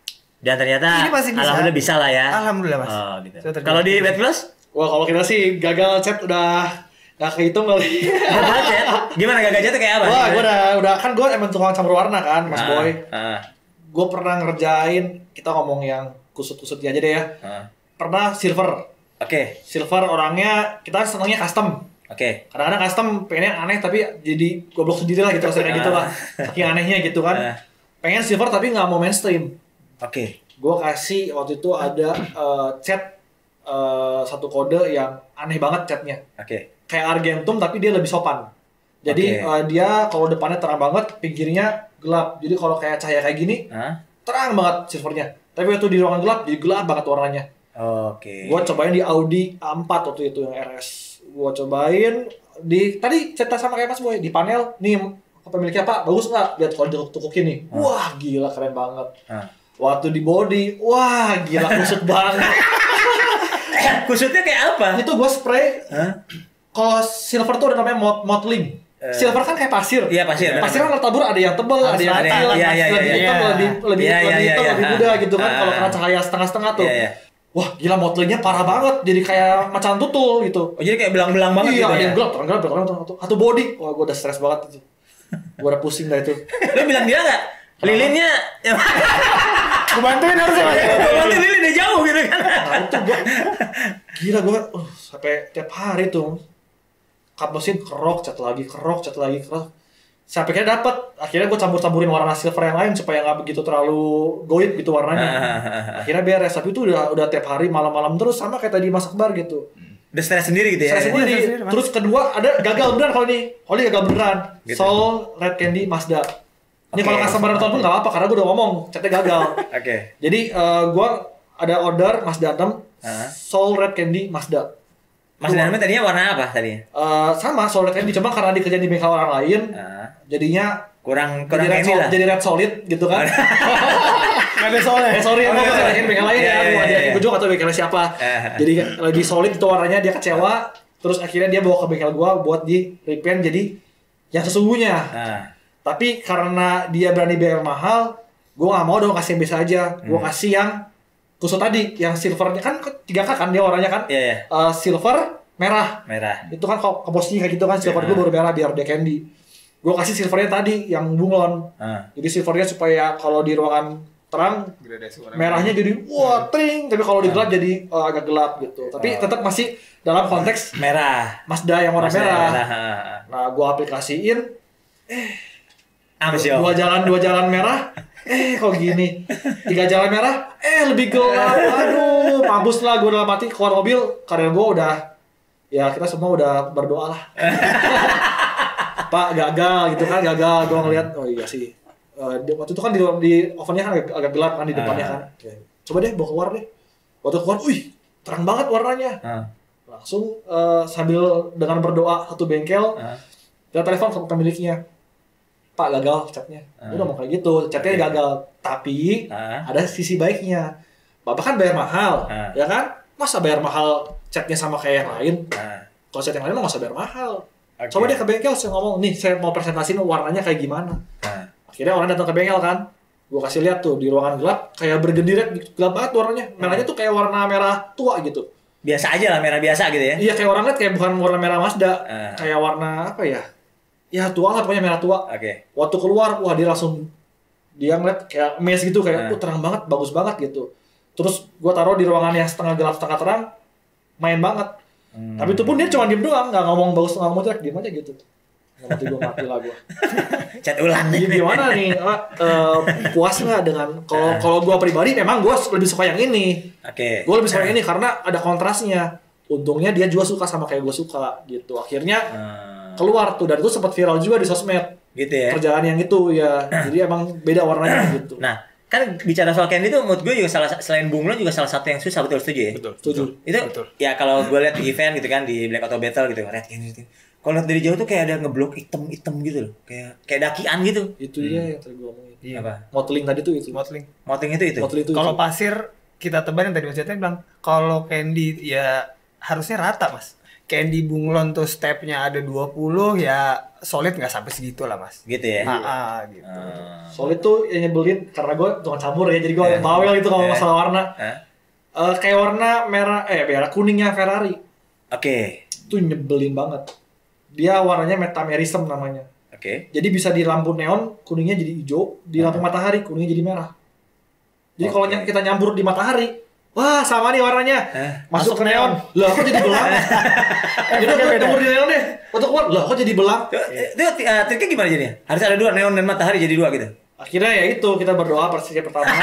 Dan ternyata alhamdulillah bisa lah ya. Alhamdulillah Mas. Oh gitu. Kalau di Weight Plus? Wah kalau kita sih gagal cat udah nggak kehitung kali. Gagal cat? Gimana gagal cat kayak apa? Wah gue udah kan gue emang tukang campur warna kan Mas Boy. Gue pernah ngerjain, kita ngomong yang kusut-kusutnya aja deh ya. Pernah silver. Silver orangnya kita senangnya custom. Kadang-kadang custom pengennya aneh tapi jadi goblok sendiri lah gitu, kayak gitu lah. Saking anehnya gitu kan. Pengen silver tapi nggak mau mainstream. Gue kasih waktu itu ada cat satu kode yang aneh banget catnya. Kayak Argentum tapi dia lebih sopan. Jadi dia kalau depannya terang banget, pinggirnya gelap. Jadi kalau kayak cahaya kayak gini, terang banget silvernya. Tapi waktu di ruangan gelap, jadi gelap banget warnanya. Gua cobain di Audi A4 waktu itu yang RS. Gua cobain tadi cerita sama kayak Mas Boy di panel, nih pemiliknya Pak, bagus nggak? Lihat kalau ditukuk-tukukin nih. Wah, gila keren banget. Waktu di body, wah gila kusut banget. Kusutnya kayak apa? Itu gua spray. Kalau silver tuh ada namanya mottling. Silver kan kayak pasir. Iya, pasir. Pasir kan tabur ada yang tebal, ada yang kecil, lebih hitam, lebih hitam, lebih muda gitu kan. Kalau kena cahaya setengah-setengah tuh. Wah, gila motlingnya parah banget. Jadi kayak macan tutul gitu. Oh, jadi kayak belang-belang banget gitu. Iya, ada yang gelap, terang. Satu body. Wah, gua udah stres banget itu. Gua udah pusing dah itu. Lu bilang dia enggak? Lilinnya Gua bantuin harusnya. Bantuin lilin dia jauh gitu kan. Nah, itu gua gila gua sampai tiap hari tuh. Kap mesin kerok, cat lagi. Sampai akhirnya dapet. Akhirnya gue campur-campurin warna silver yang lain supaya nggak begitu terlalu goib gitu warnanya. Akhirnya beres. Tapi itu udah tiap hari malam-malam terus sama kayak tadi Mas Akbar gitu. Udah stres sendiri gitu ya. Stres sendiri. Terus kedua ada gagal beneran kalau ini. Kalau ini gagal beneran. Gitu. Soul Red Candy Mazda. Ini kalau customer nonton pun nggak apa karena gue udah ngomong catnya gagal. Jadi gue ada order Mazda 6 Soul Red Candy Mazda. Mazda 6 tadinya warna apa tadinya? Sama Soul Red Candy, cuma karena dikerjain di bengkel orang lain. Jadinya kurang jadi ini lah. Jadi red solid gitu kan. Nggak ada soalnya. Sorry, aku kerjain bengkel lain ya. Gue juga atau bengkel siapa. Jadi lebih solid itu warnanya, dia kecewa. Terus akhirnya dia bawa ke bengkel gua buat di repaint jadi yang sesungguhnya. Tapi karena dia berani bayar mahal, gua nggak mau dong kasih yang biasa aja. Gua kasih yang kusut tadi, yang silvernya kan 3K kan dia warnanya kan. Silver, merah. Itu kan kalau posisinya kayak gitu kan, silver gua baru merah biar dia candy. Gue kasih silvernya tadi yang bunglon. Jadi silvernya supaya kalau di ruangan terang merahnya jadi wah tring, tapi kalau di gelap jadi agak gelap gitu. Tapi tetap masih dalam konteks merah. Mazda yang warna merah. Nah, gue aplikasiin dua jalan merah. Kok gini 3 jalan merah lebih gelap. Aduh, mampus lah gue dalam hati keluar mobil karena gue udah ya kita semua udah berdoa lah. Pak gagal gitu kan, gue ngeliat oh iya sih waktu itu kan di ovennya kan agak gelap kan di depannya kan. Coba deh bawa keluar deh. Waktu keluar, wih terang banget warnanya. Langsung sambil dengan berdoa satu bengkel kita telepon ke pemiliknya, Pak gagal catnya. Udah mau kayak gitu, catnya gagal. Tapi ada sisi baiknya. Bapak kan bayar mahal, ya kan? Masa bayar mahal catnya sama kayak yang lain? Kalau cat yang lain mah nggak usah bayar mahal. Coba deh ke bengkel, saya ngomong, nih saya mau presentasiin warnanya kayak gimana. Akhirnya orang datang ke bengkel kan, gue kasih lihat tuh di ruangan gelap, kayak bergendiret, gelap banget warnanya. Merahnya tuh kayak warna merah tua gitu. Biasa aja lah, merah biasa gitu ya? Iya kayak orang lihat kayak bukan warna merah Mazda, kayak warna apa ya? Ya tua lah pokoknya merah tua. Waktu keluar, wah dia ngeliat kayak emes gitu, kayak terang banget, bagus banget gitu. Terus gue taruh di ruangan yang setengah gelap setengah terang, main banget. Tapi itu pun dia cuma diem doang, nggak ngomong bagus, nggak ngomong jelek, diem aja gitu. Nanti gue mati lah gue. Cat ulang. Jadi gimana nih? Puas nggak dengan kalau gue pribadi memang gue lebih suka yang ini. Gue lebih suka yang ini karena ada kontrasnya. Untungnya dia juga suka sama kayak gue suka gitu. Akhirnya keluar tuh dan itu sempat viral juga di sosmed. Gitu ya. Kerjaan yang itu ya. Jadi emang beda warnanya gitu. Nah, kan bicara soal candy itu menurut gue juga selain bunglon juga salah satu yang susah, betul setuju ya? Betul. Setuju. Itu betul. Ya kalau gue lihat di event gitu kan di Black Auto Battle gitu red candy gitu. Kalau lihat dari jauh tuh kayak ada ngeblok hitam gitu loh. Kayak dakian gitu. Itu dia yang tadi gue omongin. Iya. Apa? Mottling tadi tuh itu. Mottling itu. Kalau pasir kita tebak yang tadi Mas Jateng bilang, kalau candy ya harusnya rata Mas. Candy bunglon tuh stepnya ada 20 ya solid nggak sampai segitu lah Mas. Gitu ya? Gitu. Solid tuh yang nyebelin karena gue tukang campur ya, jadi gue bawel gitu kalau masalah warna. Kayak warna merah, merah kuningnya Ferrari. Itu nyebelin banget. Dia warnanya metamerism namanya. Jadi bisa di lampu neon kuningnya jadi hijau, di lampu matahari kuningnya jadi merah. Jadi kalau kita nyampur di matahari, wah sama nih warnanya. Masuk ke neon. Lah kok jadi belang? Jadi gue campur di neon deh. Untuk keluar, lah kok jadi belang? Itu triknya gimana jadinya? Harus ada 2 neon dan matahari jadi 2 gitu. Akhirnya ya itu kita berdoa persisnya pertama.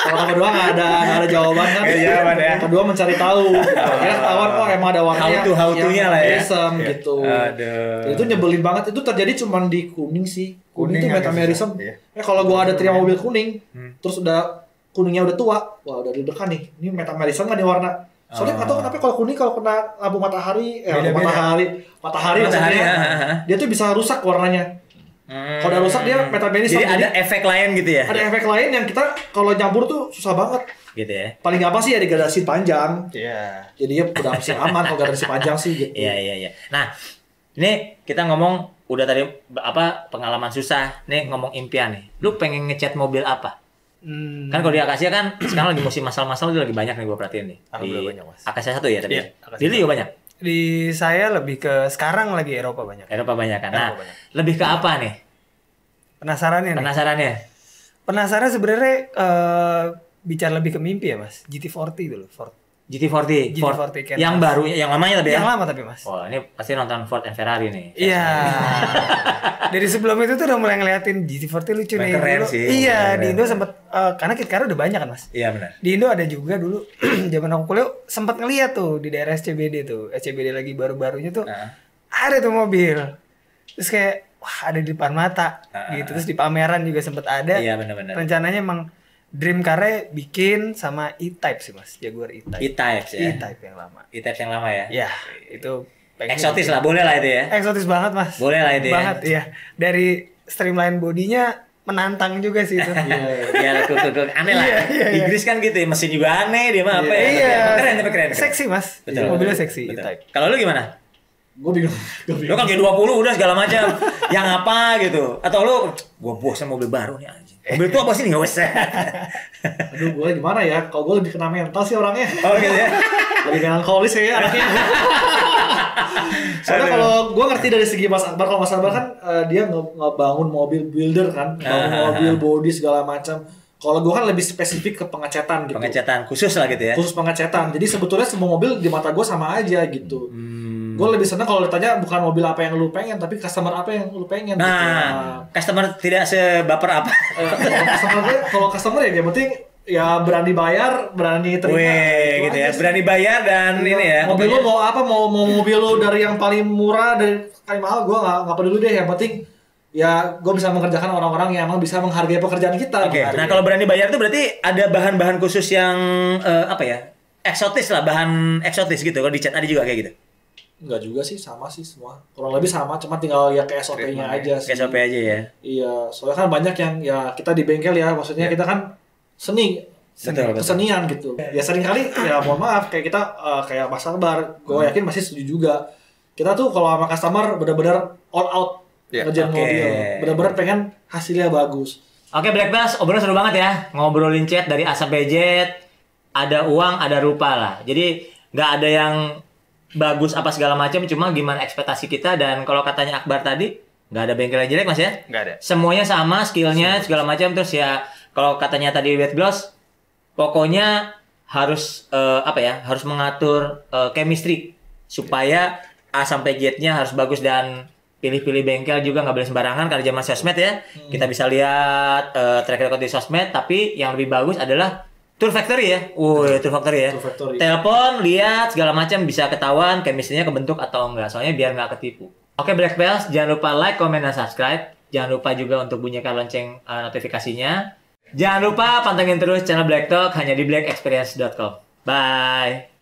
Kalau kedua nggak ada jawaban kan. Jawaban ya. Kedua mencari tahu. Akhirnya ketahuan emang ada warnanya how-to-nya lah ya. Metamerism gitu. Aduh. Itu nyebelin banget. Itu terjadi cuma di kuning sih. Kuning tuh metamerism. Iya. Kalau gua ada terima mobil kuning, terus udah kuningnya udah tua, wah udah deg-degan nih. Ini metamerism nggak nih warna? Soalnya nggak tahu kenapa kalau kuning kalau kena lampu matahari, matahari maksudnya, dia tuh bisa rusak warnanya. Kalau udah rusak dia metamerism. Jadi ada efek lain gitu ya? Ada efek lain yang kita kalau nyampur tuh susah banget. Gitu ya? Paling apa sih ya di gradasi panjang. Iya. Jadinya udah masih aman kalau gradasi panjang sih gitu. Iya. Nah, ini kita ngomong udah tadi pengalaman susah, nih ngomong impian nih. Lu pengen ngecat mobil apa? Kan kalau di Akasia kan sekarang lagi musim masal-masal itu lagi banyak nih gue perhatiin nih. Alhamdulillah banyak, Mas. Akasia 1 ya tadi. Iya, Di lu juga banyak. Di saya lebih ke sekarang lagi Eropa banyak. Eropa banyak kan. Nah, Eropa banyak. lebih ke apa nih? Penasarannya. Penasaran sebenarnya bicara lebih ke mimpi ya, Mas. GT40 dulu, Ford. GT40 GT40 yang baru, yang lamanya tapi ya? Yang lama tapi, Mas. Wah, ini pasti nonton Ford and Ferrari nih. Iya. Dari sebelum itu tuh udah mulai ngeliatin GT40 lucu nih. Keren dulu, sih. Iya, keren. di Indo sempet karena KitKar udah banyak kan, Mas. Iya benar. Di Indo ada juga dulu zaman aku kuliah sempat ngeliat tuh di daerah SCBD tuh. SCBD lagi baru-barunya tuh. Ada tuh mobil. Terus kayak wah ada di depan mata gitu. Terus di pameran juga sempet ada. Iya benar-benar. Rencananya emang dream car-nya bikin sama E-Type sih, Mas. Jaguar E-Type. E-Type ya. E-Type yang lama. E-Type yang lama ya. Ya, itu Eksotis lah, boleh lah itu ya. Eksotis banget, Mas. Boleh lah itu ya. Banget, iya. Dari streamline bodinya menantang juga sih itu. Iya, aneh lah. Iya. Inggris kan gitu ya, mesin juga aneh, dia mah apa ya. Iya. Tapi keren. Seksi, Mas. Betul, Mobilnya betul, seksi, betul. E-Type. Kalau lu gimana? Gue bingung. Lu kan kayak 20 udah segala macam. Yang apa gitu. Atau lu gua bosan mobil baru nih anjing. Mobil tua apa sih enggak usah. Aduh, gue gimana ya? Kalau gue lebih kena mental sih orangnya. Oh gitu ya. Lebih melankolis ya anaknya. Soalnya kalau gue ngerti dari segi Mas Akbar, kalau Mas Akbar kan dia ngebangun mobil builder kan, bangun mobil body segala macam. Kalau gue kan lebih spesifik ke pengecetan gitu. Pengecetan khusus lah gitu ya. Khusus pengecetan. Jadi sebetulnya semua mobil di mata gue sama aja gitu. Gue lebih senang kalau ditanya bukan mobil apa yang lu pengen, tapi customer apa yang lu pengen. Nah, customer tidak sebaper apa. Kalau customer ya yang penting ya berani bayar, berani terima. Wih, gitu ya. Berani bayar dan ini ya. Mobil lu mau apa? Mau mobil lu dari yang paling murah dari paling mahal, gue nggak peduli deh. Yang penting ya gue bisa mengerjakan orang-orang yang emang bisa menghargai pekerjaan kita. Oke. Nah kalau berani bayar itu berarti ada bahan-bahan khusus yang apa ya? Eksotis lah, bahan eksotis gitu. Kalau di chat ada juga kayak gitu. Enggak juga sih, sama sih semua. Kurang lebih sama, cuma tinggal ya ke SOP-nya aja sih. SOP aja ya. Iya, soalnya kan banyak yang ya kita di bengkel ya, maksudnya kita kan kesenian gitu. Ya sering kali ya mohon maaf kayak kita kayak Mas Akbar, gue yakin masih setuju juga. Kita tuh kalau sama customer benar-benar all out ngerjain mobil, benar-benar pengen hasilnya bagus. Oke, Black Bass, obrolan seru banget ya. Ngobrolin chat dari A sampai Z, ada uang, ada rupa lah. Jadi nggak ada yang bagus apa segala macam, cuma gimana ekspektasi kita. Dan kalau katanya Akbar tadi, nggak ada bengkel yang jelek Mas ya? Nggak ada. Semuanya sama, skillnya segala macam. Terus ya kalau katanya tadi Wet Gloss, pokoknya harus harus mengatur chemistry supaya A sampai Z-nya harus bagus. Dan pilih-pilih bengkel juga nggak boleh sembarangan karena zaman sosmed ya. Kita bisa lihat track record di sosmed, tapi yang lebih bagus adalah Tour Factory ya. Tour Factory ya. Telepon, lihat segala macam bisa ketahuan chemistry-nya kebentuk atau enggak. Soalnya biar nggak ketipu. Oke, Black Bells, jangan lupa like, comment, dan subscribe. Jangan lupa juga untuk bunyikan lonceng notifikasinya. Jangan lupa pantengin terus channel Black Talk hanya di blackexperience.com. Bye.